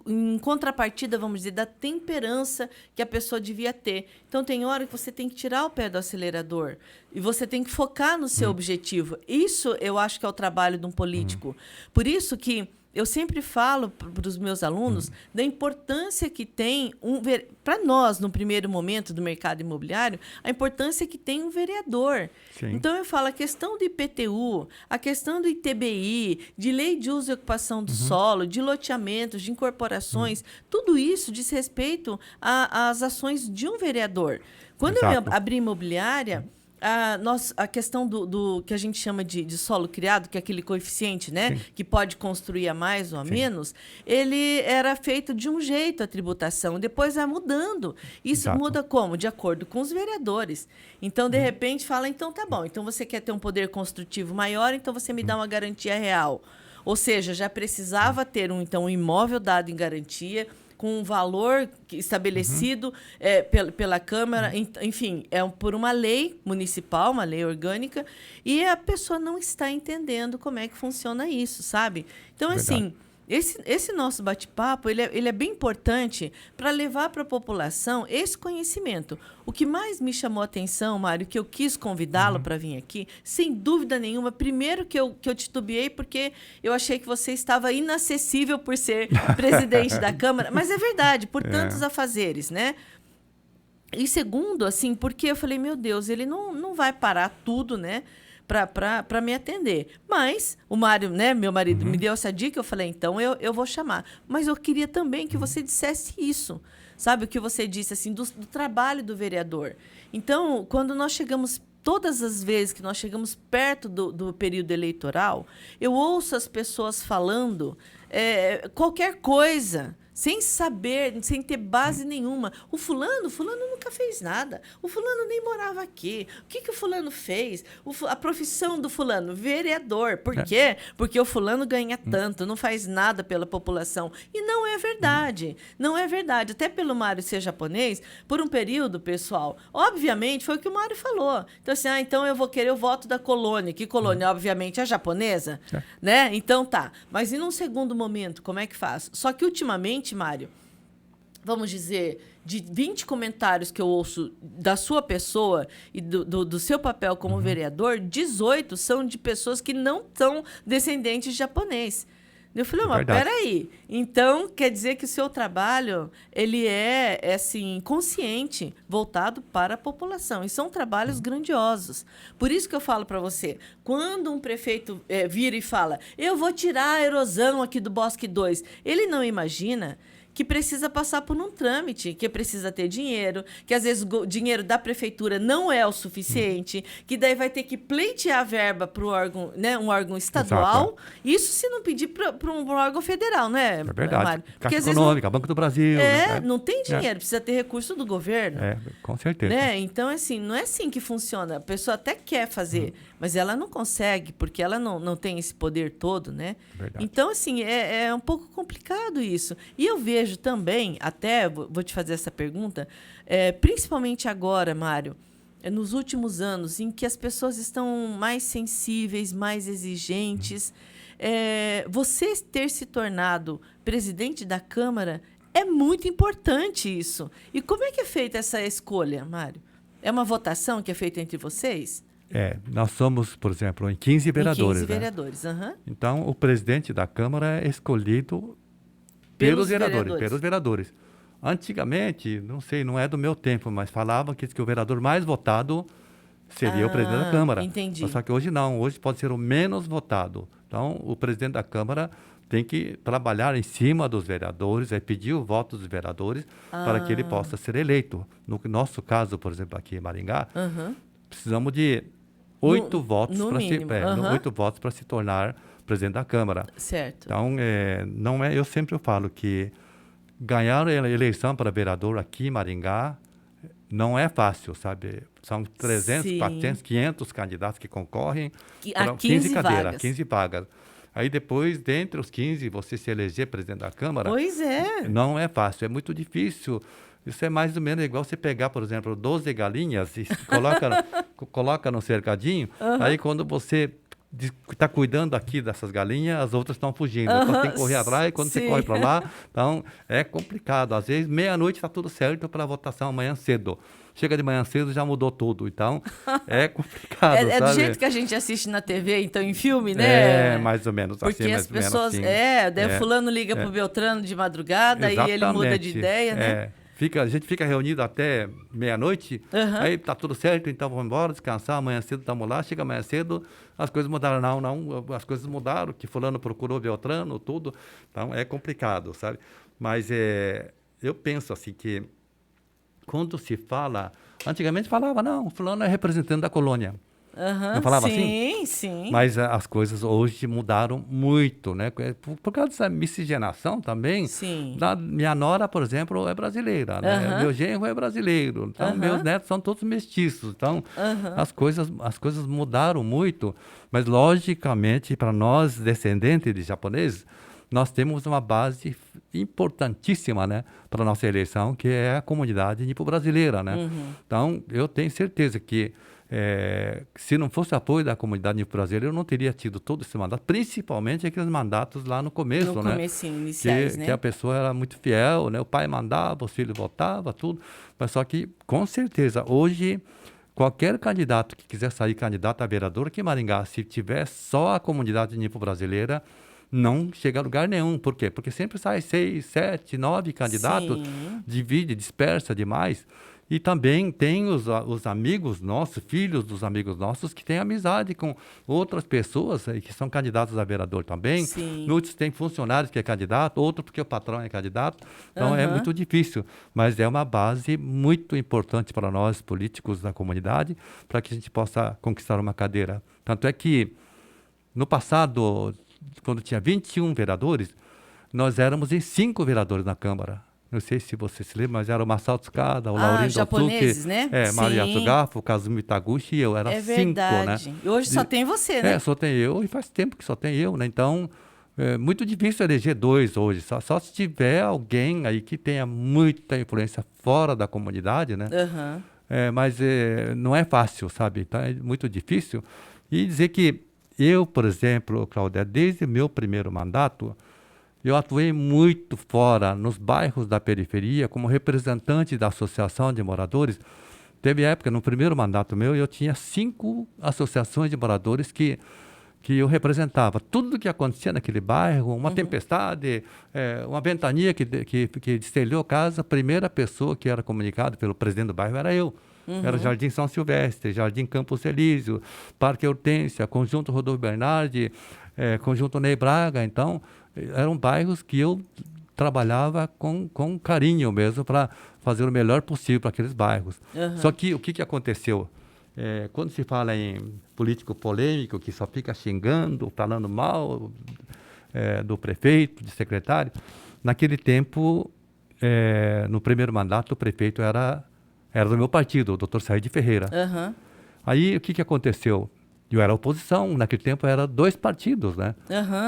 em contrapartida, vamos dizer, da temperança que a pessoa devia ter. Então, tem hora que você tem que tirar o pé do acelerador e você tem que focar no seu objetivo. Isso eu acho que é o trabalho de um político. Por isso que eu sempre falo para os meus alunos da importância que tem para nós, no primeiro momento do mercado imobiliário, a importância que tem um vereador. Sim. Então, eu falo a questão do IPTU, a questão do ITBI, de lei de uso e ocupação do solo, de loteamentos, de incorporações, tudo isso diz respeito às ações de um vereador. Quando eu abri imobiliária, a questão do que a gente chama de solo criado, que é aquele coeficiente, né, que pode construir a mais ou a menos, ele era feito de um jeito, a tributação, depois vai mudando. Isso muda como? De acordo com os vereadores. Então, de repente, fala, então tá bom, então você quer ter um poder construtivo maior, então você me dá uma garantia real. Ou seja, já precisava ter um imóvel dado em garantia, com um valor estabelecido pela Câmara, enfim, por uma lei municipal, uma lei orgânica, e a pessoa não está entendendo como é que funciona isso, sabe? Então, assim, esse nosso bate-papo, ele é bem importante para levar para a população esse conhecimento. O que mais me chamou a atenção, Mário, que eu quis convidá-lo para vir aqui, sem dúvida nenhuma, primeiro que eu titubeei, porque eu achei que você estava inacessível por ser presidente da Câmara, mas é verdade, por tantos afazeres, né? E segundo, assim, porque eu falei, meu Deus, ele não vai parar tudo, né? para me atender. Mas o Mário, né, meu marido, me deu essa dica, eu falei, então eu vou chamar. Mas eu queria também que você dissesse isso, sabe? O que você disse, assim, do trabalho do vereador. Então, quando nós chegamos, todas as vezes que nós chegamos perto do período eleitoral, eu ouço as pessoas falando qualquer coisa, sem saber, sem ter base nenhuma. O fulano nunca fez nada. O fulano nem morava aqui. O que o fulano fez? A profissão do fulano, vereador. Por quê? Porque o fulano ganha tanto, não faz nada pela população. E não é verdade. Não é verdade. Até pelo Mário ser japonês, por um período, pessoal, obviamente, foi o que o Mário falou. Então, assim, então eu vou querer o voto da colônia. Que colônia? Obviamente, a japonesa. Né? Então, tá. Mas e num segundo momento, como é que faz? Só que, ultimamente, Mário, vamos dizer, de 20 comentários que eu ouço da sua pessoa e do seu papel como vereador, 18 são de pessoas que não são descendentes de japonês. Eu falei, mas peraí, então quer dizer que o seu trabalho ele é assim, consciente, voltado para a população. E são trabalhos grandiosos. Por isso que eu falo para você, quando um prefeito vira e fala, eu vou tirar a erosão aqui do Bosque 2, ele não imagina que precisa passar por um trâmite, que precisa ter dinheiro, que às vezes o dinheiro da prefeitura não é o suficiente, que daí vai ter que pleitear a verba para o órgão, né, um órgão estadual. Exato. Isso se não pedir para um órgão federal, né? É verdade. Mário? Caixa Econômica, Banco do Brasil. Não tem dinheiro, precisa ter recurso do governo. Com certeza. Né? Então, assim, não é assim que funciona. A pessoa até quer fazer, mas ela não consegue, porque ela não tem esse poder todo, né? Verdade. Então, assim, é um pouco complicado isso. E eu vejo também, até vou te fazer essa pergunta, principalmente agora, Mário, nos últimos anos, em que as pessoas estão mais sensíveis, mais exigentes, você ter se tornado presidente da Câmara é muito importante isso. E como é que é feita essa escolha, Mário? É uma votação que é feita entre vocês? Nós somos, por exemplo, em 15 vereadores. 15 vereadores, né? Então, o presidente da Câmara é escolhido pelos vereadores. Antigamente, não sei, não é do meu tempo, mas falavam que o vereador mais votado seria o presidente da Câmara. Entendi. Só que hoje não, hoje pode ser o menos votado. Então, o presidente da Câmara tem que trabalhar em cima dos vereadores, pedir o voto dos vereadores para que ele possa ser eleito. No nosso caso, por exemplo, aqui em Maringá, precisamos de 8 votos para se tornar presidente da Câmara. Certo. Então, não é, eu sempre falo que ganhar a eleição para vereador aqui em Maringá não é fácil, sabe? São 300, 400, 500 candidatos que concorrem a 15 cadeiras, vagas. 15 vagas. Aí depois, dentre os 15, você se eleger presidente da Câmara, pois é. Não é fácil, é muito difícil. Isso é mais ou menos igual você pegar, por exemplo, 12 galinhas e coloca no cercadinho, aí quando você está cuidando aqui dessas galinhas, as outras estão fugindo. Então tem que correr atrás, quando você corre para lá, então é complicado. Às vezes, meia-noite está tudo certo para a votação amanhã cedo. Chega de manhã cedo, já mudou tudo. Então, é complicado, sabe? Do jeito que a gente assiste na TV, então, em filme, né? Mais ou menos porque assim. Porque as pessoas... assim. Daí o fulano liga pro Beltrano de madrugada e ele muda de ideia, né? A gente fica reunido até meia-noite, aí tá tudo certo, então vamos embora, descansar, amanhã cedo estamos lá, chega amanhã cedo, as coisas mudaram. Não, as coisas mudaram, que fulano procurou Beltrano, tudo. Então, é complicado, sabe? Mas eu penso assim que quando se fala... Antigamente falava, não, fulano é representante da colônia. Não falava assim? Sim. Mas as coisas hoje mudaram muito, né? Por causa dessa miscigenação também. Sim. Minha nora, por exemplo, é brasileira, né? Meu genro é brasileiro. Então, meus netos são todos mestiços. Então, as coisas mudaram muito. Mas, logicamente, para nós, descendentes de japoneses, nós temos uma base importantíssima, né, para a nossa eleição, que é a comunidade nipo-brasileira, né? Então, eu tenho certeza que se não fosse apoio da comunidade nipo-brasileira, eu não teria tido todo esse mandato, principalmente aqueles mandatos lá no começo, né? Comecinho, iniciais, né? Que a pessoa era muito fiel, né? O pai mandava, os filhos votavam, tudo. Mas só que, com certeza, hoje... Qualquer candidato que quiser sair candidato a vereador aqui em Maringá, se tiver só a comunidade nipo-brasileira, não chega a lugar nenhum. Por quê? Porque sempre sai 6, 7, 9 candidatos, divide, dispersa demais. E também tem os amigos nossos, filhos dos amigos nossos, que têm amizade com outras pessoas que são candidatos a vereador também. Sim. Muitos têm funcionários que é candidato, outro porque o patrão é candidato. Então é muito difícil, mas é uma base muito importante para nós, políticos da comunidade, para que a gente possa conquistar uma cadeira. Tanto é que, no passado, quando tinha 21 vereadores, nós éramos em 5 vereadores na Câmara. Não sei se você se lembra, mas era o Massato Escada, o Laurindo japoneses, né? Maria Tsugafo, o Kazumi Itaguchi e eu. Era 5, né? Verdade. E hoje só tem você, né? Só tem eu, e faz tempo que só tem eu, né? Então, é muito difícil eleger 2 hoje. Só se tiver alguém aí que tenha muita influência fora da comunidade, né? Mas não é fácil, sabe? Então, é muito difícil. E dizer que eu, por exemplo, Cláudia, desde o meu primeiro mandato, eu atuei muito fora, nos bairros da periferia, como representante da Associação de Moradores. Teve época, no primeiro mandato meu, eu tinha 5 associações de moradores que eu representava. Tudo que acontecia naquele bairro, uma tempestade, uma ventania que destelhou a casa, a primeira pessoa que era comunicada pelo presidente do bairro era eu. Era Jardim São Silvestre, Jardim Campos Elísio, Parque Hortência, Conjunto Rodolfo Bernardi, Conjunto Ney Braga. Então, eram bairros que eu trabalhava com carinho mesmo para fazer o melhor possível para aqueles bairros. Só que o que aconteceu? Quando se fala em político polêmico, que só fica xingando, falando mal do prefeito, de secretário, naquele tempo, no primeiro mandato, o prefeito era do meu partido, o Dr. Said Ferreira. Aí, o que aconteceu? Eu era oposição, naquele tempo era 2 partidos, né?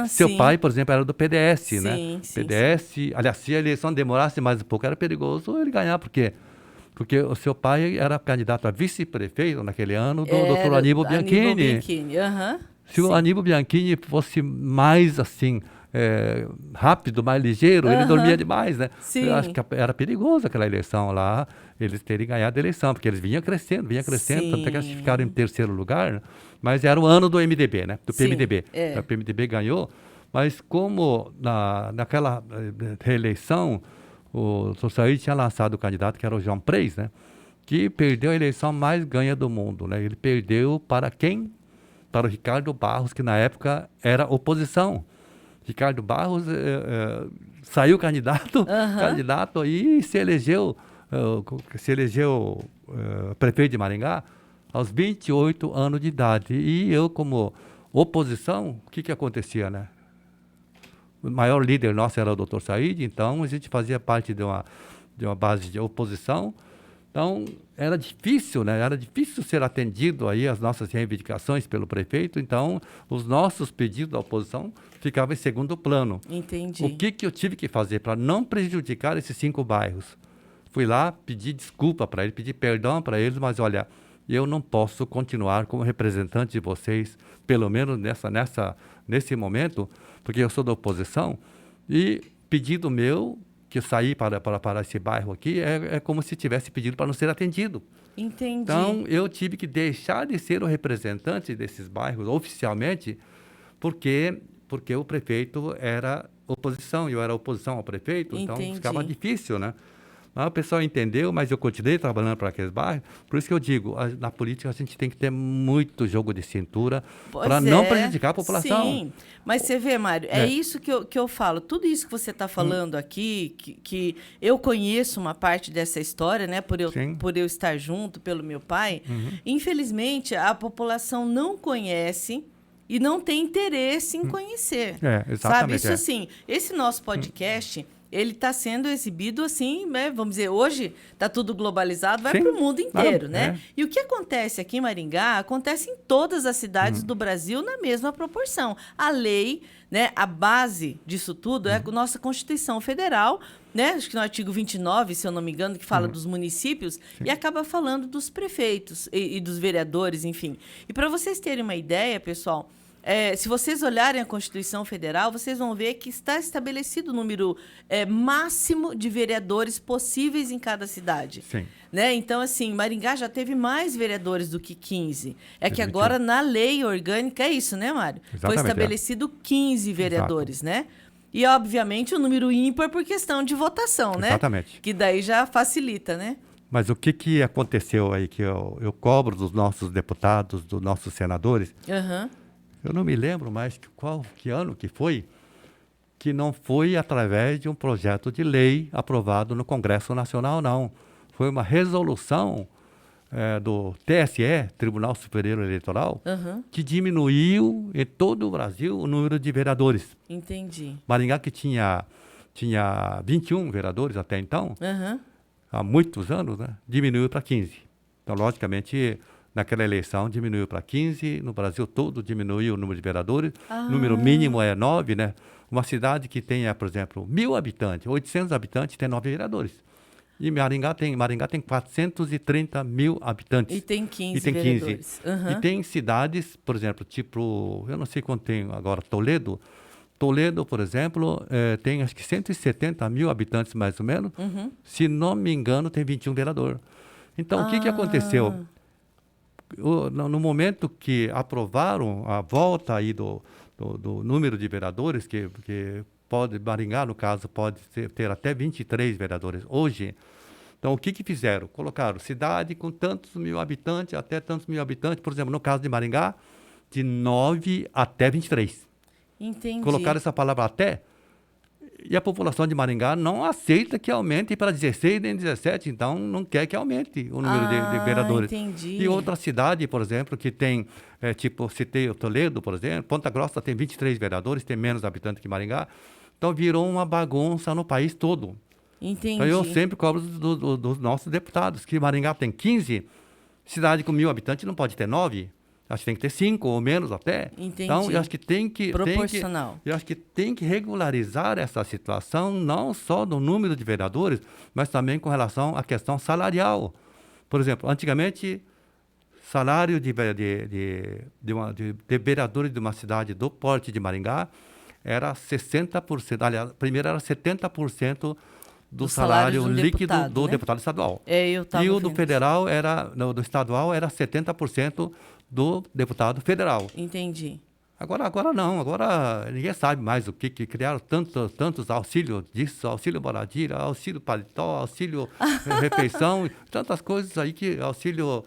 Seu pai, por exemplo, era do PDS, né? PDS, aliás, se a eleição demorasse mais um pouco, era perigoso ele ganhar, por quê? Porque o seu pai era candidato a vice-prefeito naquele ano do Dr. Aníbal Bianchini. Se o Aníbal Bianchini fosse mais assim, rápido, mais ligeiro, ele dormia demais, né? Eu acho que era perigoso aquela eleição lá, eles terem ganhado a eleição, porque eles vinham crescendo, tanto que eles ficaram em 3º lugar, né? Mas era o ano do MDB, né? Do PMDB. O PMDB ganhou, mas como naquela reeleição, o Dr. Said tinha lançado o candidato, que era o João Preis, né? Que perdeu a eleição mais ganha do mundo, né? Ele perdeu para quem? Para o Ricardo Barros, que na época era oposição. Ricardo Barros saiu candidato e se elegeu prefeito de Maringá aos 28 anos de idade. E eu, como oposição, o que acontecia, né? O maior líder nosso era o Dr. Said, então a gente fazia parte de uma base de oposição. Então, era difícil, né? Era difícil ser atendido aí as nossas reivindicações pelo prefeito. Então, os nossos pedidos da oposição ficavam em segundo plano. Entendi. O que eu tive que fazer para não prejudicar esses 5 bairros? Fui lá, pedi desculpa para eles, pedi perdão para eles, mas olha, eu não posso continuar como representante de vocês, pelo menos nesse momento, porque eu sou da oposição, e pedido meu, que eu saí para esse bairro aqui, é como se tivesse pedido para não ser atendido. Entendi. Então, eu tive que deixar de ser o representante desses bairros oficialmente, porque o prefeito era oposição, e eu era oposição ao prefeito, então ficava difícil, né? Mas o pessoal entendeu, mas eu continuei trabalhando para aqueles bairros. Por isso que eu digo, na política a gente tem que ter muito jogo de cintura para não prejudicar a população. Sim, mas você vê, Mário, é isso que eu falo. Tudo isso que você está falando aqui, que eu conheço uma parte dessa história, né? Por eu estar junto, pelo meu pai. Infelizmente, a população não conhece e não tem interesse em conhecer. Exatamente. Sabe? Isso assim, esse nosso podcast... ele está sendo exibido assim, né? Vamos dizer, hoje está tudo globalizado, vai para o mundo inteiro, né? E o que acontece aqui em Maringá, acontece em todas as cidades do Brasil na mesma proporção. A lei, né? A base disso tudo é a nossa Constituição Federal, né? Acho que no artigo 29, se eu não me engano, que fala dos municípios, e acaba falando dos prefeitos e dos vereadores, enfim. E para vocês terem uma ideia, pessoal... se vocês olharem a Constituição Federal, vocês vão ver que está estabelecido o número máximo de vereadores possíveis em cada cidade. Sim. Né? Então, assim, Maringá já teve mais vereadores do que 15. Que agora, na lei orgânica, é isso, né, Mário? Exatamente, foi estabelecido 15 vereadores, né? E, obviamente, o número ímpar por questão de votação, né? Exatamente. Que daí já facilita, né? Mas o que aconteceu aí que eu cobro dos nossos deputados, dos nossos senadores? Aham. Eu não me lembro mais que ano que foi, que não foi através de um projeto de lei aprovado no Congresso Nacional, não. Foi uma resolução do TSE, Tribunal Superior Eleitoral, Aham. que diminuiu em todo o Brasil o número de vereadores. Entendi. Maringá, que tinha 21 vereadores até então, Aham. há muitos anos, né, diminuiu para 15. Então, logicamente, naquela eleição diminuiu para 15, no Brasil todo diminuiu o número de vereadores, o número mínimo é 9, né? Uma cidade que tenha, por exemplo, 1.000 habitantes, 800 habitantes, tem 9 vereadores. E Maringá tem 430 mil habitantes. E tem 15 E tem 15. vereadores. Aham. E tem cidades, por exemplo, tipo, eu não sei quanto tem agora, Toledo. Toledo, por exemplo, tem acho que 170 mil habitantes, mais ou menos. Uhum. Se não me engano, tem 21 vereadores. Então, o que aconteceu? No momento que aprovaram a volta aí do número de vereadores, que pode, Maringá, no caso, pode ter até 23 vereadores hoje. Então, o que fizeram? Colocaram cidade com tantos mil habitantes, até tantos mil habitantes, por exemplo, no caso de Maringá, de 9 até 23. Entendi. Colocaram essa palavra até, e a população de Maringá não aceita que aumente para 16 nem 17, então não quer que aumente o número de vereadores. Entendi. E outra cidade, por exemplo, que tem, tipo, citei o Toledo, por exemplo, Ponta Grossa tem 23 vereadores, tem menos habitantes que Maringá, então virou uma bagunça no país todo. Entendi. Então eu sempre cobro dos nossos deputados, que Maringá tem 15, cidade com 1.000 habitantes não pode ter 9, acho que tem que ter 5 ou menos até. Entendi. Então, eu acho que tem que... Proporcional. Eu acho que tem que regularizar essa situação, não só do número de vereadores, mas também com relação à questão salarial. Por exemplo, antigamente, salário de vereadores de uma cidade do porte de Maringá era 60%, aliás, primeiro era 70% do salário de um líquido deputado, do né? deputado estadual. Eu tava E o do vendo federal do estadual era 70% do deputado federal. isso. Entendi. Agora não, agora ninguém sabe mais o que criaram tantos auxílios disso, auxílio moradia, auxílio paletó, auxílio refeição, tantas coisas aí que auxílio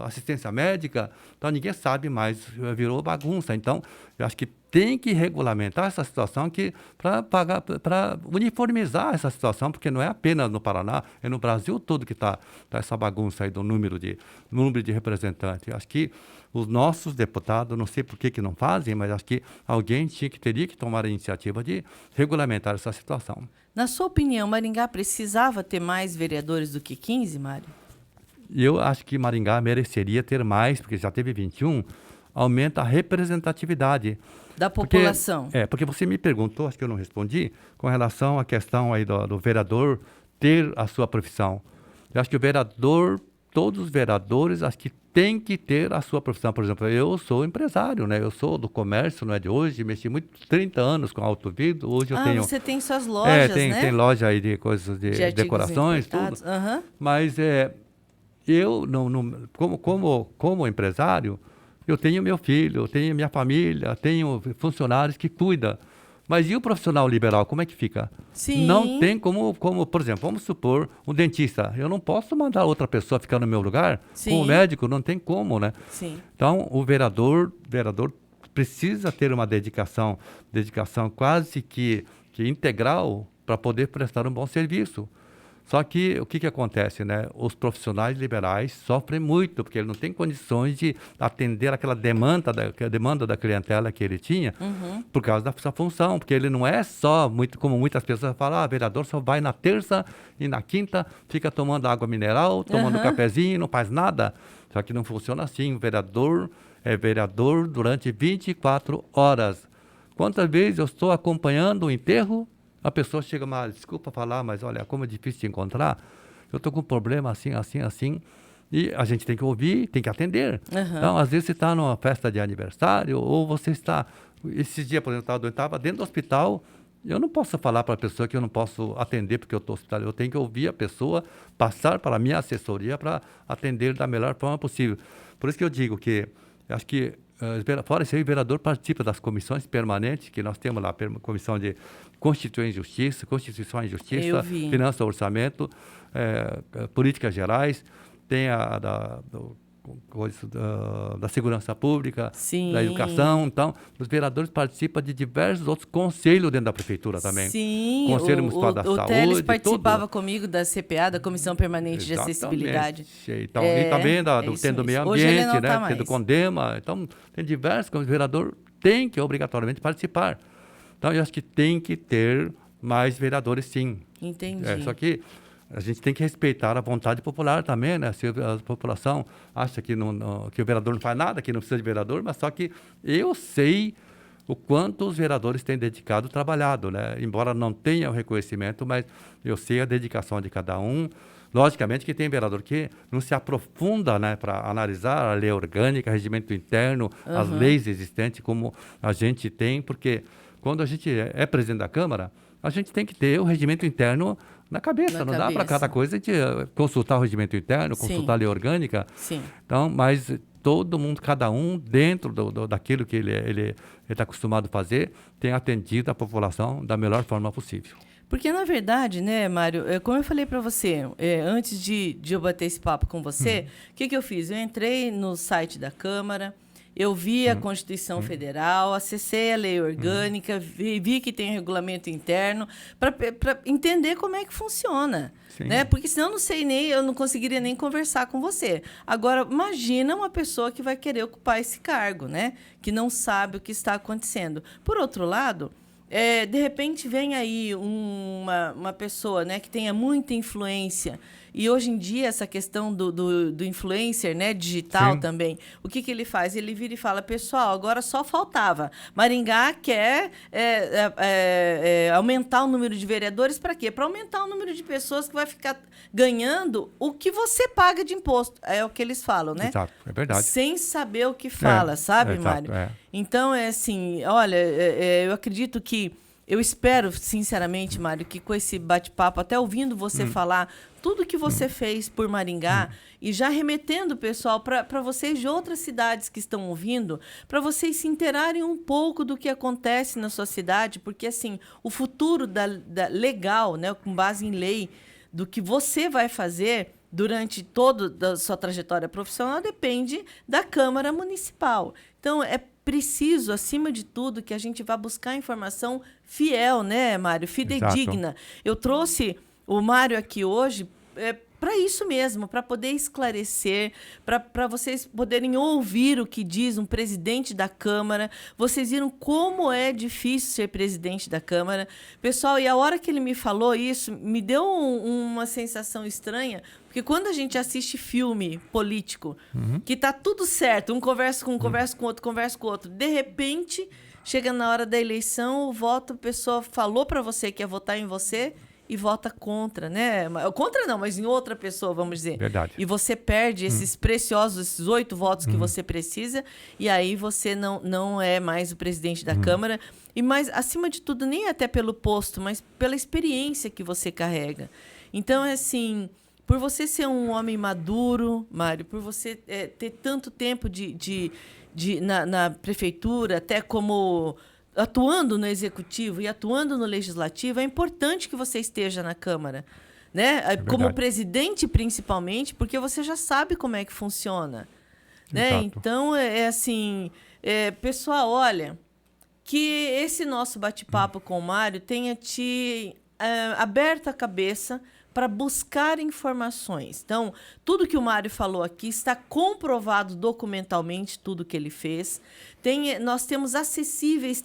assistência médica, então ninguém sabe mais, virou bagunça. Então, eu acho que tem que regulamentar essa situação para uniformizar essa situação, porque não é apenas no Paraná, é no Brasil todo que está essa bagunça aí do número de representantes. Eu acho que os nossos deputados, não sei por que não fazem, mas acho que alguém teria que tomar a iniciativa de regulamentar essa situação. Na sua opinião, Maringá precisava ter mais vereadores do que 15, Mário? Eu acho que Maringá mereceria ter mais, porque já teve 21, aumenta a representatividade. Da população. Porque você me perguntou, acho que eu não respondi, com relação à questão aí do vereador ter a sua profissão. Eu acho que o vereador, todos os vereadores, acho que tem que ter a sua profissão. Por exemplo, eu sou empresário, né? Eu sou do comércio, não é de hoje, mexi 30 anos com autovidro, hoje eu tenho... Você tem suas lojas, né? Tem loja aí de coisas de decorações, tudo. Uhum. Mas eu, como empresário, eu tenho meu filho, eu tenho minha família, tenho funcionários que cuidam. Mas e o profissional liberal, como é que fica? Sim. Não tem como, por exemplo, vamos supor, um dentista. Eu não posso mandar outra pessoa ficar no meu lugar. Sim. Com o médico, não tem como, né? Sim. Então, o vereador precisa ter uma dedicação quase que integral para poder prestar um bom serviço. Só que o que acontece, né? Os profissionais liberais sofrem muito, porque ele não tem condições de atender aquela demanda da clientela que ele tinha, por causa da sua função, porque ele não é só, como muitas pessoas falam, vereador só vai na terça e na quinta, fica tomando água mineral, tomando cafezinho, não faz nada. Só que não funciona assim, o vereador é vereador durante 24 horas. Quantas vezes eu estou acompanhando o enterro, a pessoa chega, mas desculpa falar, mas olha, como é difícil de encontrar, eu estou com um problema assim, e a gente tem que ouvir, tem que atender. Então, às vezes você está numa festa de aniversário, ou você está, esses dias, por exemplo, eu estava dentro do hospital, eu não posso falar para a pessoa que eu não posso atender porque eu estou hospitalizado, eu tenho que ouvir a pessoa, passar para a minha assessoria para atender da melhor forma possível. Por isso que eu digo que, eu acho que fora isso aí, o vereador participa das comissões permanentes, que nós temos lá, Comissão de Constituição e Justiça, Eu vi. Finanças e Orçamento, Políticas Gerais, tem da Segurança Pública, Sim. da Educação. Então, os vereadores participam de diversos outros conselhos dentro da Prefeitura também. Sim, Conselho Municipal da Saúde. O Teles participava comigo da CPA, da Comissão Permanente de Acessibilidade. Então, e também tem do meio ambiente, né? Tem do Condema. Então, tem diversos que o vereador tem que obrigatoriamente participar. Então, eu acho que tem que ter mais vereadores, sim. Entendi. Só que a gente tem que respeitar a vontade popular também, né? Se a população acha que o vereador não faz nada, que não precisa de vereador, mas só que eu sei o quanto os vereadores têm dedicado, trabalhado, né? Embora não tenha o reconhecimento, mas eu sei a dedicação de cada um. Logicamente que tem vereador que não se aprofunda, né, para analisar a lei orgânica, regimento interno, as leis existentes, como a gente tem, porque quando a gente é presidente da Câmara, a gente tem que ter o regimento interno na cabeça. Não dá para cada coisa de consultar o regimento interno, consultar a lei orgânica. Sim. Então, mas todo mundo, cada um, dentro daquilo que ele está acostumado a fazer, tem atendido a população da melhor forma possível. Porque, na verdade, né, Mário, como eu falei para você, antes de eu bater esse papo com você, o que eu fiz? Eu entrei no site da Câmara, eu vi a Constituição Federal, acessei a lei orgânica, vi que tem regulamento interno, para entender como é que funciona. Né? Porque senão eu não conseguiria nem conversar com você. Agora, imagina uma pessoa que vai querer ocupar esse cargo, né? Que não sabe o que está acontecendo. Por outro lado, de repente vem aí uma pessoa, né, que tenha muita influência. E hoje em dia, essa questão do influencer, né, digital também, o que ele faz? Ele vira e fala, pessoal, agora só faltava. Maringá quer aumentar o número de vereadores para quê? Para aumentar o número de pessoas que vai ficar ganhando o que você paga de imposto. É o que eles falam, né? Exato, é verdade. Sem saber o que fala, sabe, Mário? Então, assim, olha, eu acredito que eu espero, sinceramente, Mário, que com esse bate-papo, até ouvindo você falar tudo que você fez por Maringá e já remetendo o pessoal para vocês de outras cidades que estão ouvindo, para vocês se inteirarem um pouco do que acontece na sua cidade, porque, assim, o futuro legal, né, com base em lei, do que você vai fazer durante toda a sua trajetória profissional depende da Câmara Municipal. Então, é preciso, acima de tudo, que a gente vá buscar informação fiel, né, Mário? Fidedigna. Exato. Eu trouxe o Mário aqui hoje para isso mesmo, para poder esclarecer, para vocês poderem ouvir o que diz um presidente da Câmara. Vocês viram como é difícil ser presidente da Câmara. Pessoal, e a hora que ele me falou isso, me deu uma sensação estranha, porque quando a gente assiste filme político, que tá tudo certo, um conversa com um, conversa com outro, de repente, chega na hora da eleição, o voto, a pessoa falou para você que ia votar em você e vota contra, né? Contra não, mas em outra pessoa, vamos dizer. Verdade. E você perde esses preciosos, esses 8 votos que você precisa, e aí você não é mais o presidente da Câmara. E mais, acima de tudo, nem até pelo posto, mas pela experiência que você carrega. Então, assim, por você ser um homem maduro, Mário, por você ter tanto tempo na prefeitura, até como atuando no executivo e atuando no legislativo, é importante que você esteja na Câmara, né? Como presidente, principalmente, porque você já sabe como é que funciona, né? Então, assim, pessoal, olha, que esse nosso bate-papo com o Mário tenha te aberto a cabeça para buscar informações. Então, tudo que o Mário falou aqui está comprovado documentalmente, tudo que ele fez. Nós temos acessíveis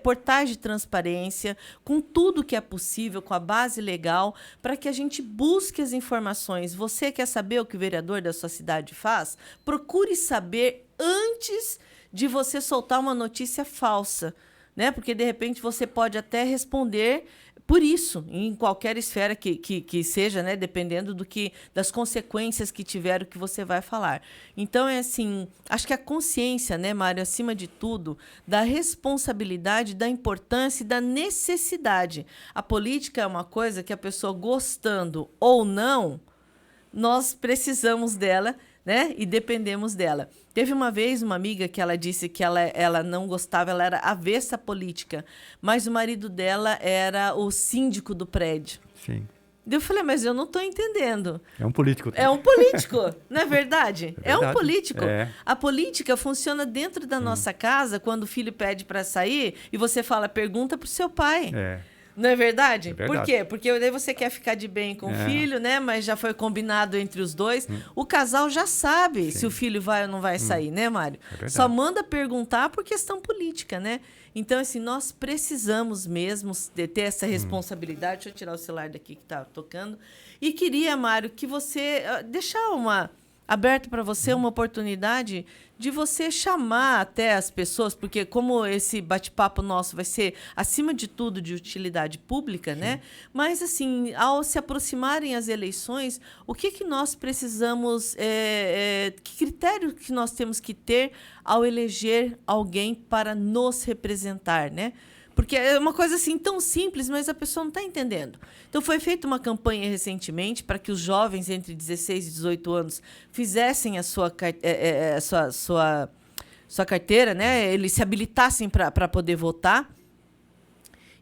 portais de transparência, com tudo que é possível, com a base legal, para que a gente busque as informações. Você quer saber o que o vereador da sua cidade faz? Procure saber antes de você soltar uma notícia falsa, né? Porque, de repente, você pode até responder por isso, em qualquer esfera que seja, né? Dependendo das consequências que tiver o que você vai falar. Então, assim, acho que a consciência, né, Mário, acima de tudo, da responsabilidade, da importância e da necessidade. A política é uma coisa que a pessoa, gostando ou não, nós precisamos dela né? E dependemos dela. Teve uma vez uma amiga que ela disse que ela não gostava, ela era avessa à política, mas o marido dela era o síndico do prédio. Sim. Eu falei, mas eu não estou entendendo. É um político. É um político, não é verdade? É É um verdade. político. É. A política funciona dentro da nossa casa, quando o filho pede para sair e você fala, pergunta para o seu pai. É. Não é verdade? É verdade. Por quê? Porque daí você quer ficar de bem com o filho, né? Mas já foi combinado entre os dois. O casal já sabe se o filho vai ou não vai sair, né, Mário? verdade. Só manda perguntar por questão política, né? Então, assim, nós precisamos mesmo de ter essa responsabilidade. Deixa eu tirar o celular daqui que tá tocando. E queria, Mário, que você deixar aberto para você uma oportunidade de você chamar até as pessoas, porque como esse bate-papo nosso vai ser, acima de tudo, de utilidade pública, né? Mas, assim, ao se aproximarem as eleições, o que nós precisamos, que critério que nós temos que ter ao eleger alguém para nos representar, né? Porque é uma coisa assim tão simples, mas a pessoa não está entendendo. Então, foi feita uma campanha recentemente para que os jovens entre 16 e 18 anos fizessem a sua carteira, né? Eles se habilitassem para poder votar.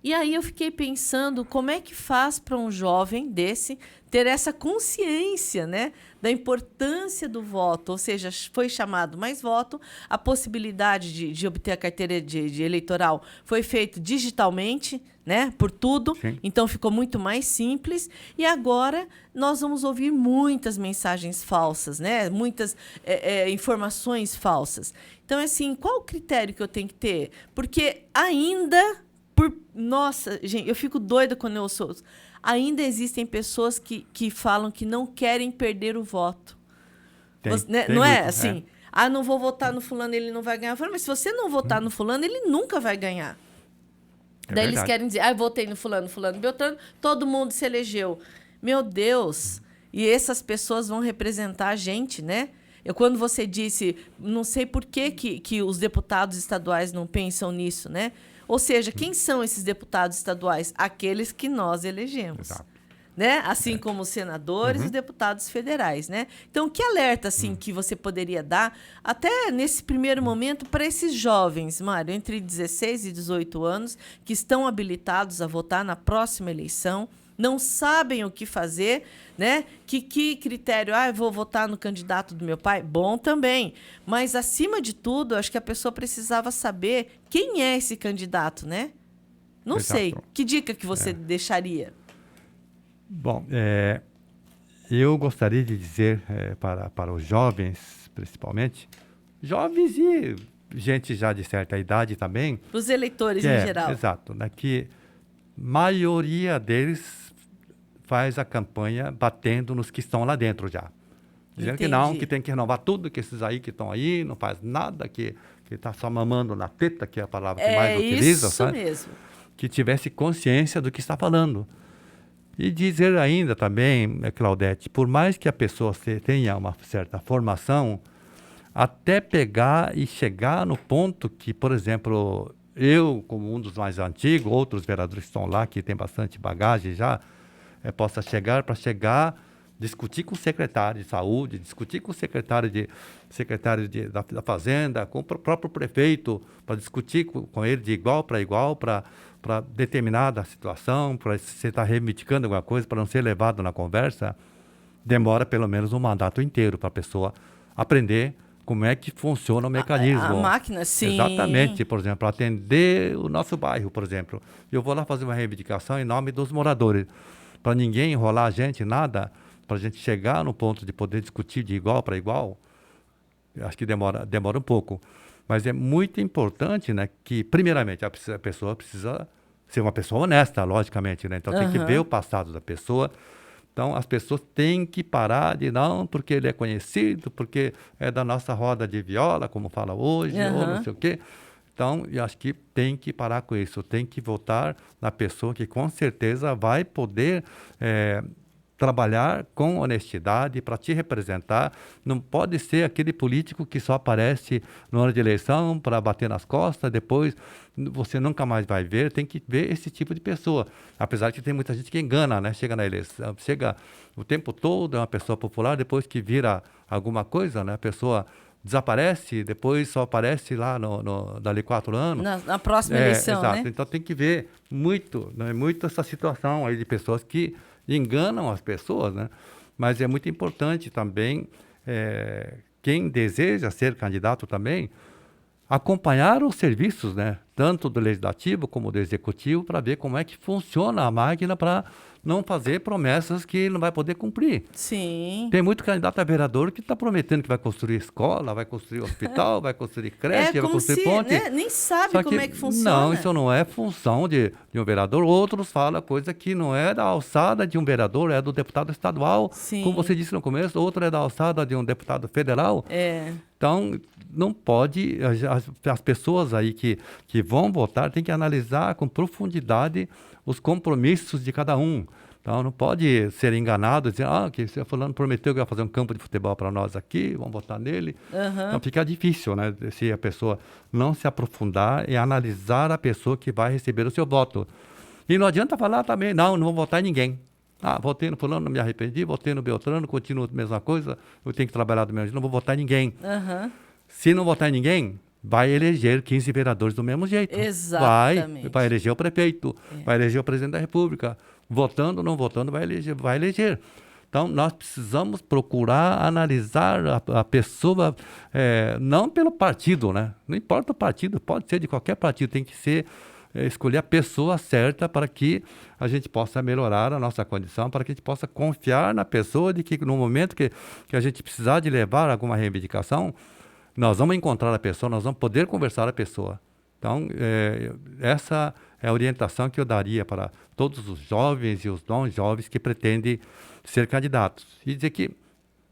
E aí eu fiquei pensando como é que faz para um jovem desse ter essa consciência, né, da importância do voto, ou seja, foi chamado mais voto, a possibilidade de obter a carteira de eleitoral foi feito digitalmente, né, por tudo, Sim. então ficou muito mais simples, e agora nós vamos ouvir muitas mensagens falsas, né, muitas informações falsas. Então, assim, qual o critério que eu tenho que ter? Porque ainda... Nossa, gente, eu fico doida quando eu ouço. Ainda existem pessoas que falam que não querem perder o voto. Tem não é muito, assim? Ah, não vou votar no fulano, ele não vai ganhar. Eu falo, mas se você não votar no fulano, ele nunca vai ganhar. Daí eles querem dizer, eu votei no fulano, Beltrano, todo mundo se elegeu. Meu Deus! E essas pessoas vão representar a gente, né? Quando você disse, não sei por que os deputados estaduais não pensam nisso, né? Ou seja, quem são esses deputados estaduais? Aqueles que nós elegemos. Exato. Né? Assim como os senadores e os deputados federais. Né? Então, que alerta assim, que você poderia dar, até nesse primeiro momento, para esses jovens, Mário, entre 16 e 18 anos, que estão habilitados a votar na próxima eleição, não sabem o que fazer, né? Que critério? Eu vou votar no candidato do meu pai? Bom também. Mas, acima de tudo, acho que a pessoa precisava saber quem é esse candidato, né? Não Exato. sei. Que dica que você deixaria? Bom, eu gostaria de dizer para os jovens, principalmente, jovens e gente já de certa idade também. Para os eleitores em geral. Exato. Né, que maioria deles faz a campanha batendo nos que estão lá dentro já. Dizendo que não, que tem que renovar tudo, que esses aí que estão aí não faz nada, que está só mamando na teta, que é a palavra que mais utiliza. Isso sabe? mesmo. Que tivesse consciência do que está falando. E dizer ainda também, Claudete, por mais que a pessoa tenha uma certa formação, até pegar e chegar no ponto que, por exemplo, eu, como um dos mais antigos, outros vereadores que estão lá, que tem bastante bagagem já, possa chegar, discutir com o secretário de saúde, discutir com o secretário da Fazenda, com o próprio prefeito, para discutir com ele de igual para igual, para determinada situação, para você estar reivindicando alguma coisa, para não ser levado na conversa, demora pelo menos um mandato inteiro para a pessoa aprender como é que funciona o mecanismo. A máquina, sim. Exatamente. Por exemplo, atender o nosso bairro, por exemplo. Eu vou lá fazer uma reivindicação em nome dos moradores, para ninguém enrolar a gente, nada, para a gente chegar no ponto de poder discutir de igual para igual, acho que demora um pouco. Mas é muito importante, né, que, primeiramente, a pessoa precisa ser uma pessoa honesta, logicamente, né? Então, tem que ver o passado da pessoa. Então, as pessoas têm que parar de não, porque ele é conhecido, porque é da nossa roda de viola, como fala hoje, ou não sei o quê. Então, eu acho que tem que parar com isso. Tem que votar na pessoa que, com certeza, vai poder trabalhar com honestidade para te representar. Não pode ser aquele político que só aparece no ano de eleição para bater nas costas, depois você nunca mais vai ver. Tem que ver esse tipo de pessoa. Apesar que tem muita gente que engana, né? Chega na eleição, chega o tempo todo, é uma pessoa popular, depois que vira alguma coisa, né? A pessoa desaparece, depois só aparece lá dali 4 anos. Na próxima eleição, exato. né? Então tem que ver muito, né? Muito essa situação aí de pessoas que enganam as pessoas, né? Mas é muito importante também, quem deseja ser candidato também, acompanhar os serviços, né? Tanto do legislativo como do executivo, para ver como é que funciona a máquina, para não fazer promessas que não vai poder cumprir. Sim. Tem muito candidato a vereador que está prometendo que vai construir escola, vai construir hospital, vai construir creche, vai construir ponte. Né? Nem sabe Só como é que funciona. Não, isso não é função de um vereador. Outros falam coisa que não é da alçada de um vereador, é do deputado estadual. Sim. Como você disse no começo, outro é da alçada de um deputado federal. Então, não pode, as pessoas aí que vão votar têm que analisar com profundidade os compromissos de cada um. Então, não pode ser enganado, dizer, que o fulano prometeu que vai fazer um campo de futebol para nós aqui, vamos votar nele. Então, fica difícil, né? Se a pessoa não se aprofundar e analisar a pessoa que vai receber o seu voto. E não adianta falar também, não vou votar em ninguém. Votei no fulano, não me arrependi, votei no Beltrano, continuo a mesma coisa, eu tenho que trabalhar do mesmo jeito, não vou votar em ninguém. Se não votar em ninguém, vai eleger 15 vereadores do mesmo jeito. Exatamente. Vai eleger o prefeito, vai eleger o presidente da República. Votando ou não votando, vai eleger. Então, nós precisamos procurar analisar a pessoa, não pelo partido, né? Não importa o partido, pode ser de qualquer partido, tem que ser escolher a pessoa certa para que a gente possa melhorar a nossa condição, para que a gente possa confiar na pessoa, de que no momento que a gente precisar de levar alguma reivindicação, nós vamos encontrar a pessoa, nós vamos poder conversar com a pessoa. Então, essa é a orientação que eu daria para todos os jovens e os não jovens que pretendem ser candidatos. E dizer que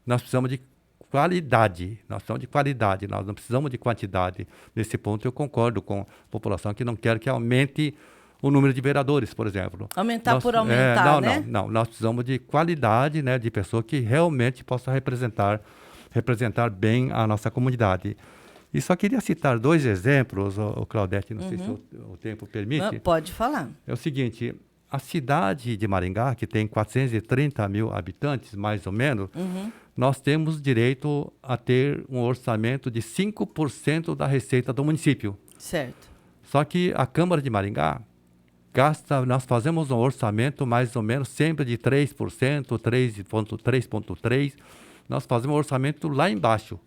nós precisamos de qualidade, nós não precisamos de quantidade. Nesse ponto eu concordo com a população que não quer que aumente o número de vereadores, por exemplo. Aumentar por aumentar, né? Não, nós precisamos de qualidade, né, de pessoa que realmente possa representar bem a nossa comunidade. E só queria citar 2 exemplos, Claudete, não sei se o tempo permite. Pode falar. É o seguinte, a cidade de Maringá, que tem 430 mil habitantes, mais ou menos, nós temos direito a ter um orçamento de 5% da receita do município. Certo. Só que a Câmara de Maringá nós fazemos um orçamento mais ou menos sempre de 3%, 3,3%. Nós fazemos um orçamento lá embaixo.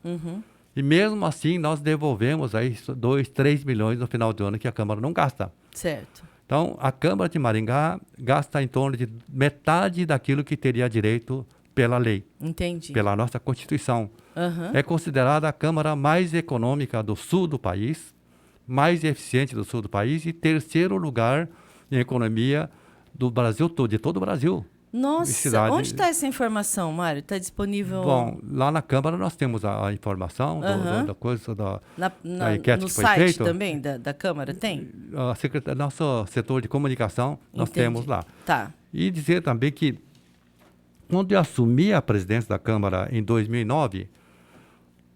E mesmo assim, nós devolvemos aí 2, 3 milhões no final do ano que a Câmara não gasta. Certo. Então, a Câmara de Maringá gasta em torno de metade daquilo que teria direito pela lei. Entendi. Pela nossa Constituição. É considerada a Câmara mais econômica do sul do país, mais eficiente do sul do país e 3º lugar em economia do Brasil todo, de todo o Brasil. Nossa, onde está essa informação, Mário? Está disponível? Bom, lá na Câmara nós temos a informação da coisa da enquete no que foi site feita. também da Câmara, tem? Nosso setor de comunicação, nós temos lá. Tá. E dizer também que, quando eu assumi a presidência da Câmara em 2009,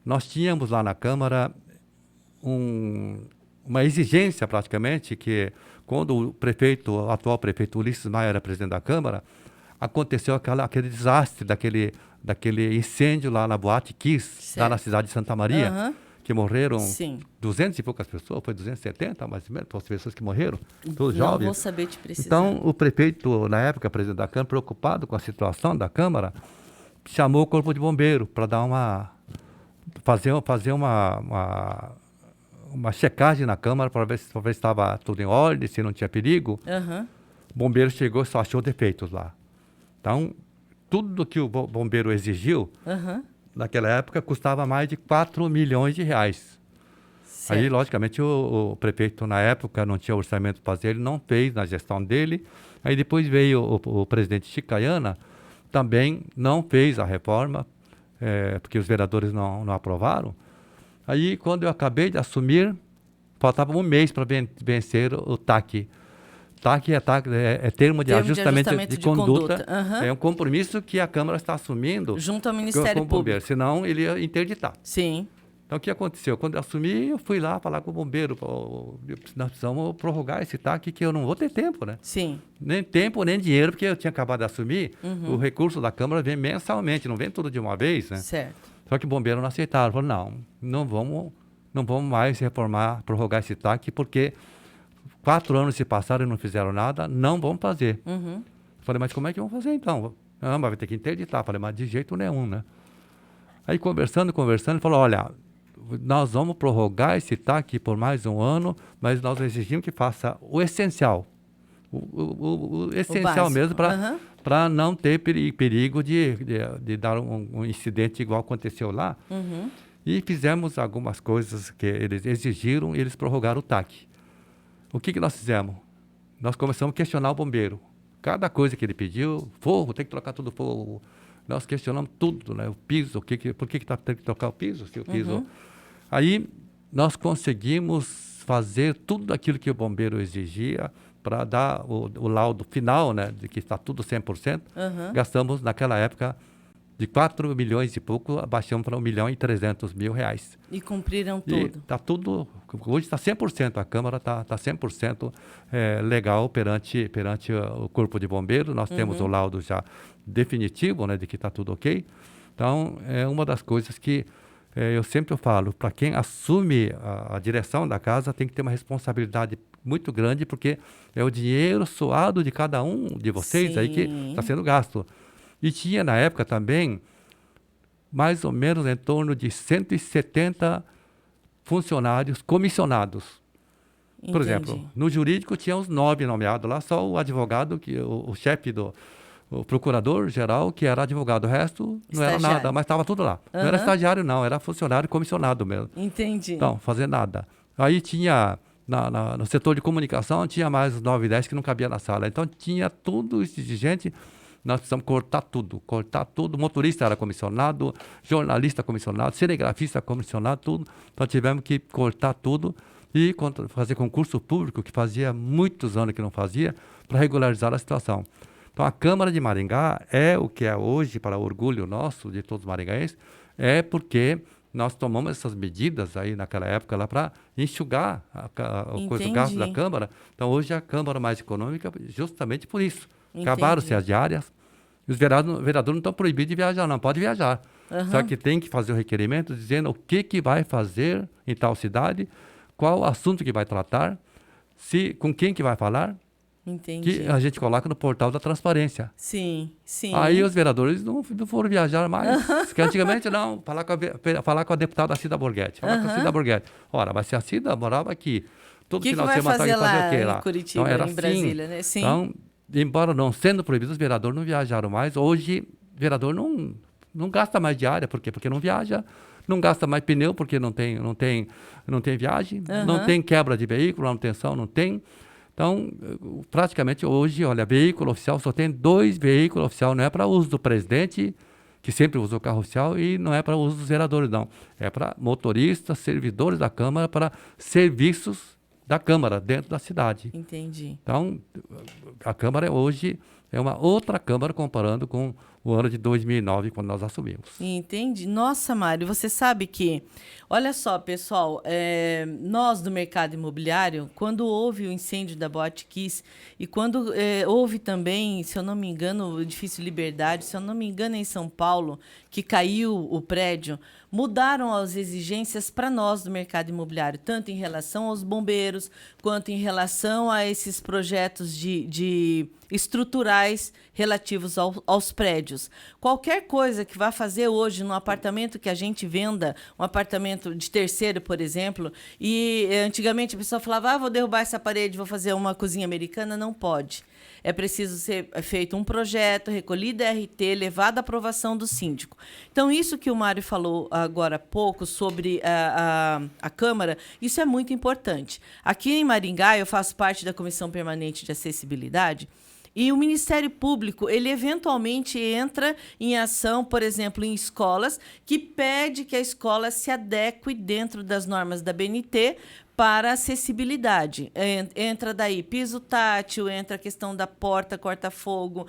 nós tínhamos lá na Câmara uma exigência, praticamente, que quando o atual prefeito Ulisses Maia era presidente da Câmara, aconteceu aquele desastre daquele incêndio lá na Boate Kiss, lá na cidade de Santa Maria, que morreram 200 e poucas pessoas, foi 270, mais ou menos, as pessoas que morreram, todos jovens. Não vou saber te precisar. Então, o prefeito, na época, presidente da Câmara, preocupado com a situação da Câmara, chamou o Corpo de Bombeiro para fazer uma checagem na Câmara para ver se estava tudo em ordem, se não tinha perigo. O bombeiro chegou e só achou defeitos lá. Então, tudo que o bombeiro exigiu, naquela época, custava mais de 4 milhões de reais. Certo. Aí, logicamente, o prefeito, na época, não tinha orçamento para fazer, ele não fez na gestão dele. Aí depois veio o presidente Chicaiana, também não fez a reforma, porque os vereadores não aprovaram. Aí, quando eu acabei de assumir, faltava um mês para vencer o TAC. TAC é termo de ajustamento de conduta. Uhum. É um compromisso que a Câmara está assumindo junto ao Ministério com o bombeiro, Público. senão ele ia interditar. Sim. Então, o que aconteceu? Quando eu assumi, eu fui lá falar com o bombeiro. Nós precisamos prorrogar esse TAC, que eu não vou ter tempo, né? Sim. Nem tempo, nem dinheiro, porque eu tinha acabado de assumir. O recurso da Câmara vem mensalmente, não vem tudo de uma vez, né? Certo. Só que o bombeiro não aceitaram. Falou, não vamos mais prorrogar esse TAC, porque 4 anos se passaram e não fizeram nada, não vamos fazer. Falei, mas como é que vamos fazer então? Não, mas vai ter que interditar. Falei, mas de jeito nenhum, né? Aí conversando, ele falou, olha, nós vamos prorrogar esse TAC por mais 1 ano, mas nós exigimos que faça o essencial. O essencial mesmo para não ter perigo de dar um incidente igual aconteceu lá. E fizemos algumas coisas que eles exigiram e eles prorrogaram o TAC. O que nós fizemos? Nós começamos a questionar o bombeiro. Cada coisa que ele pediu, forro, tem que trocar tudo forro. Nós questionamos tudo, né? O piso, por que tem que trocar o piso? Se o piso... Aí nós conseguimos fazer tudo aquilo que o bombeiro exigia para dar o laudo final, né? De que está tudo 100%. Gastamos, naquela época, de 4 milhões e pouco, abaixamos para 1.300.000 reais. E cumpriram tudo. Está tudo... Hoje está 100%, a Câmara está 100% legal perante o Corpo de Bombeiros. Nós temos o laudo já definitivo, né, de que está tudo ok. Então, é uma das coisas que eu sempre falo, para quem assume a direção da casa, tem que ter uma responsabilidade muito grande, porque é o dinheiro suado de cada um de vocês aí que está sendo gasto. E tinha, na época também, mais ou menos em torno de 170 funcionários comissionados. Entendi. Por exemplo, no jurídico tinha uns 9 nomeados lá, só o advogado, o chefe o procurador-geral, que era advogado. O resto não era nada, mas estava tudo lá. Não era estagiário, não, era funcionário comissionado mesmo. Entendi. Então, fazer nada. Aí tinha, no setor de comunicação, tinha mais uns 9, 10 que não cabia na sala. Então, tinha tudo isso de gente. Nós precisamos cortar tudo. O motorista era comissionado, jornalista comissionado, cinegrafista comissionado, tudo. Então, tivemos que cortar tudo e fazer concurso público, que fazia muitos anos que não fazia, para regularizar a situação. Então, a Câmara de Maringá é o que é hoje, para orgulho nosso, de todos os maringaenses, é porque nós tomamos essas medidas aí naquela época lá para enxugar o gasto da Câmara. Então, hoje a Câmara mais econômica, justamente por isso. Acabaram-se as diárias. E os vereadores não estão proibidos de viajar, não, pode viajar. Só que tem que fazer o requerimento dizendo o que vai fazer em tal cidade, qual assunto que vai tratar, com quem que vai falar. Entendi. Que a gente coloca no portal da transparência. Sim. Aí os vereadores não foram viajar mais. Porque antigamente não, falar com a deputada Cida Borghetti. Falar com a Cida Borghetti. Ora, mas se a Cida morava aqui, todo final de semana fazer lá o quê lá? Em Curitiba, então, era em Brasília, né? Sim. Então, embora não sendo proibido, os vereadores não viajaram mais. Hoje, o vereador não gasta mais diária. Por quê? Porque não viaja. Não gasta mais pneu, porque não tem viagem. Não tem quebra de veículo, manutenção, não tem. Então, praticamente hoje, olha, veículo oficial, só tem 2 veículos oficiais, não é para uso do presidente, que sempre usou carro oficial, e não é para uso dos vereadores, não. É para motoristas, servidores da Câmara, para serviços da Câmara dentro da cidade. Entendi. Então, a Câmara hoje é uma outra Câmara comparando com o ano de 2009, quando nós assumimos. Entendi. Nossa, Mário, você sabe que... Olha só, pessoal, nós do mercado imobiliário, quando houve o incêndio da Boate Kiss e quando houve também, se eu não me engano, o edifício Liberdade, se eu não me engano, em São Paulo, que caiu o prédio, mudaram as exigências para nós do mercado imobiliário, tanto em relação aos bombeiros, quanto em relação a esses projetos de estruturais relativos aos prédios. Qualquer coisa que vá fazer hoje num apartamento que a gente venda, um apartamento de terceiro, por exemplo, e antigamente a pessoa falava, vou derrubar essa parede, vou fazer uma cozinha americana, não pode. É preciso ser feito um projeto, recolhido RT, levado à aprovação do síndico. Então, isso que o Mário falou agora há pouco sobre a Câmara, isso é muito importante. Aqui em Maringá, eu faço parte da Comissão Permanente de Acessibilidade, e o Ministério Público, ele eventualmente entra em ação, por exemplo, em escolas, que pede que a escola se adeque dentro das normas da BNT para acessibilidade. Entra daí piso tátil, entra a questão da porta corta-fogo,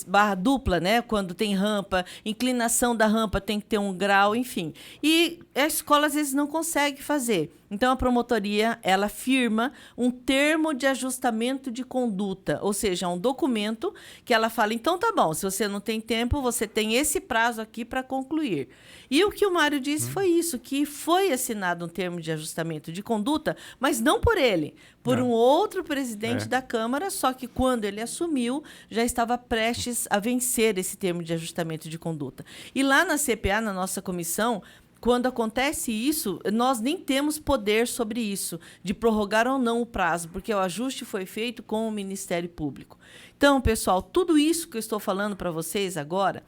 barra dupla, né? Quando tem rampa, inclinação da rampa tem que ter um grau, enfim. E a escola às vezes não consegue fazer. Então, a promotoria, ela firma um termo de ajustamento de conduta, ou seja, um documento que ela fala, então tá bom, se você não tem tempo, você tem esse prazo aqui para concluir. E o que o Mário disse foi isso, que foi assinado um termo de ajustamento de conduta, mas não por ele, por um outro presidente da Câmara, só que quando ele assumiu, já estava prestes a vencer esse termo de ajustamento de conduta. E lá na CPA, na nossa comissão, quando acontece isso, nós nem temos poder sobre isso, de prorrogar ou não o prazo, porque o ajuste foi feito com o Ministério Público. Então, pessoal, tudo isso que eu estou falando para vocês agora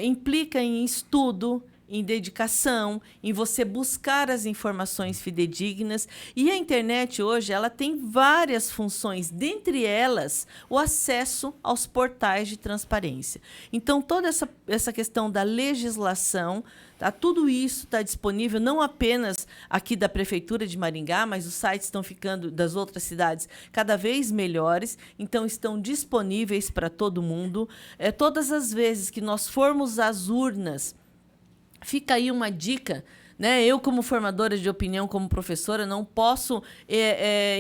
implica em estudo, em dedicação, em você buscar as informações fidedignas. E a internet hoje ela tem várias funções, dentre elas o acesso aos portais de transparência. Então, toda essa questão da legislação, tudo isso está disponível, não apenas aqui da Prefeitura de Maringá, mas os sites estão ficando das outras cidades cada vez melhores, então estão disponíveis para todo mundo. Todas as vezes que nós formos às urnas, fica aí uma dica, né? Eu, como formadora de opinião, como professora, não posso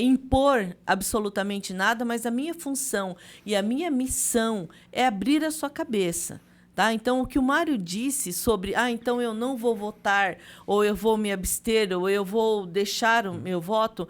impor absolutamente nada, mas a minha função e a minha missão é abrir a sua cabeça. Tá? Então, o que o Mário disse sobre, então eu não vou votar, ou eu vou me abster, ou eu vou deixar o meu voto,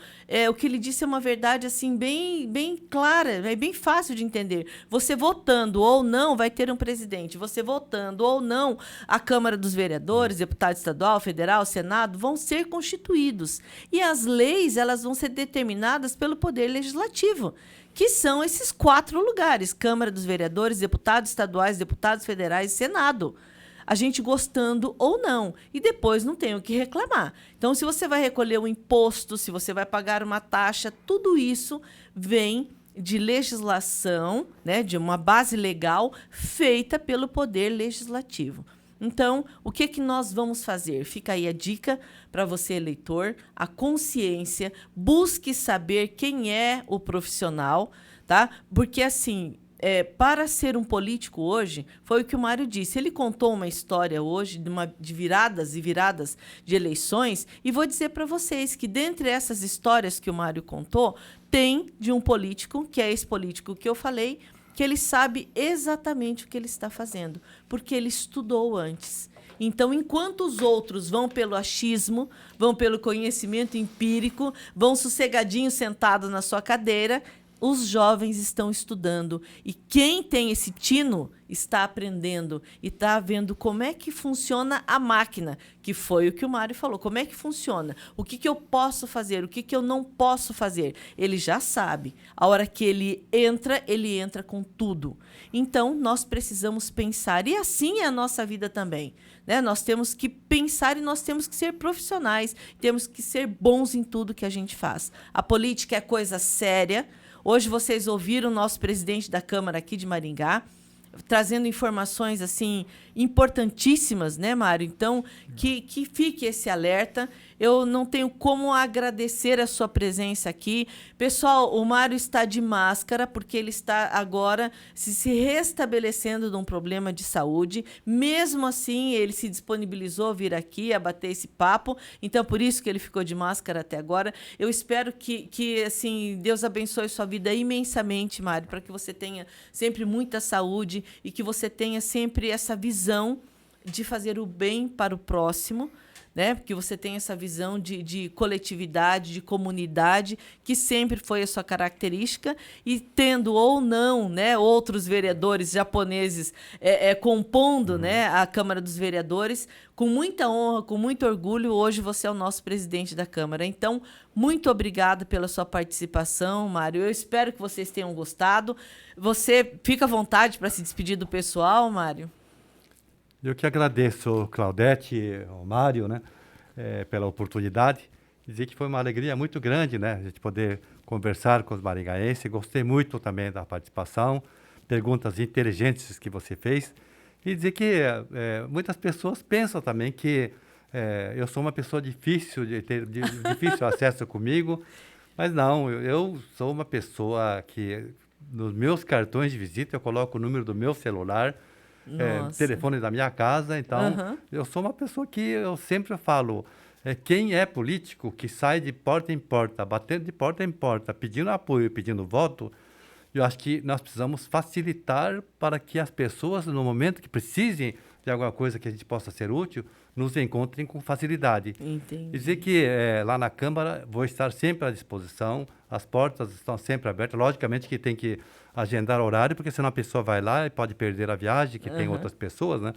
o que ele disse é uma verdade assim, bem clara, é bem fácil de entender. Você votando ou não, vai ter um presidente. Você votando ou não, a Câmara dos Vereadores, deputado estadual, federal, Senado, vão ser constituídos. E as leis elas vão ser determinadas pelo Poder Legislativo, que são esses 4 lugares: Câmara dos Vereadores, deputados estaduais, deputados federais e Senado. A gente gostando ou não. E depois não tem o que reclamar. Então, se você vai recolher um imposto, se você vai pagar uma taxa, tudo isso vem de legislação, né, de uma base legal feita pelo Poder Legislativo. Então, o que nós vamos fazer? Fica aí a dica para você, eleitor, a consciência, busque saber quem é o profissional, tá? Porque, assim, para ser um político hoje, foi o que o Mário disse. Ele contou uma história hoje de viradas e viradas de eleições, e vou dizer para vocês que, dentre essas histórias que o Mário contou, tem de um político, que é esse político que eu falei, que ele sabe exatamente o que ele está fazendo, porque ele estudou antes. Então, enquanto os outros vão pelo achismo, vão pelo conhecimento empírico, vão sossegadinho sentados na sua cadeira, os jovens estão estudando. E quem tem esse tino está aprendendo e está vendo como é que funciona a máquina, que foi o que o Mário falou. Como é que funciona? O que eu posso fazer? O que eu não posso fazer? Ele já sabe. A hora que ele entra com tudo. Então, nós precisamos pensar. E assim é a nossa vida também, né? Nós temos que pensar e nós temos que ser profissionais. Temos que ser bons em tudo que a gente faz. A política é coisa séria. Hoje vocês ouviram o nosso presidente da Câmara aqui de Maringá, trazendo informações assim importantíssimas, né, Mário? Então, que fique esse alerta. Eu não tenho como agradecer a sua presença aqui. Pessoal, o Mário está de máscara porque ele está agora se restabelecendo de um problema de saúde. Mesmo assim, ele se disponibilizou a vir aqui, a bater esse papo. Então, por isso que ele ficou de máscara até agora. Eu espero que assim, Deus abençoe sua vida imensamente, Mário, para que você tenha sempre muita saúde e que você tenha sempre essa visão de fazer o bem para o próximo, né? Porque você tem essa visão de coletividade, de comunidade, que sempre foi a sua característica, e tendo ou não, né, outros vereadores japoneses compondo, né, a Câmara dos Vereadores, com muita honra, com muito orgulho, hoje você é o nosso presidente da Câmara. Então, muito obrigada pela sua participação, Mário. Eu espero que vocês tenham gostado. Você fica à vontade para se despedir do pessoal, Mário. Eu que agradeço, Claudete, ao Mário, né, pela oportunidade. Dizer que foi uma alegria muito grande, né, a gente poder conversar com os maringaenses. Gostei muito também da participação, perguntas inteligentes que você fez. E dizer que muitas pessoas pensam também que eu sou uma pessoa difícil de ter difícil acesso comigo, mas não, eu sou uma pessoa que nos meus cartões de visita eu coloco o número do meu celular, telefone da minha casa, então eu sou uma pessoa que eu sempre falo, quem é político que sai de porta em porta, batendo de porta em porta, pedindo apoio, pedindo voto, eu acho que nós precisamos facilitar para que as pessoas, no momento que precisem de alguma coisa que a gente possa ser útil, nos encontrem com facilidade. Entendi. Dizer que lá na Câmara vou estar sempre à disposição, as portas estão sempre abertas. Logicamente que tem que agendar horário, porque senão a pessoa vai lá e pode perder a viagem, que tem outras pessoas, né?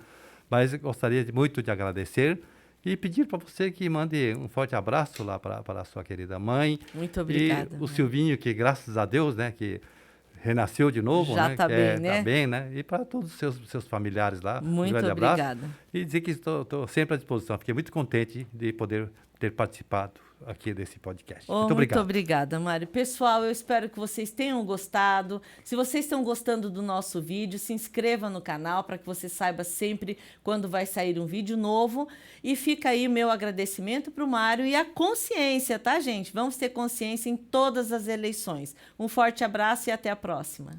Mas eu gostaria muito de agradecer e pedir para você que mande um forte abraço lá para a sua querida mãe. Muito obrigada. E o Silvinho, que graças a Deus, né, que renasceu de novo, Já né? está bem, né? Tá bem, né? E para todos os seus familiares lá, Muito um grande abraço. obrigada. E dizer que estou sempre à disposição. Fiquei muito contente de poder ter participado aqui desse podcast. Muito obrigado. Muito obrigada, Mário. Pessoal, eu espero que vocês tenham gostado. Se vocês estão gostando do nosso vídeo, se inscreva no canal para que você saiba sempre quando vai sair um vídeo novo. E fica aí meu agradecimento para o Mário e a consciência, tá, gente? Vamos ter consciência em todas as eleições. Um forte abraço e até a próxima.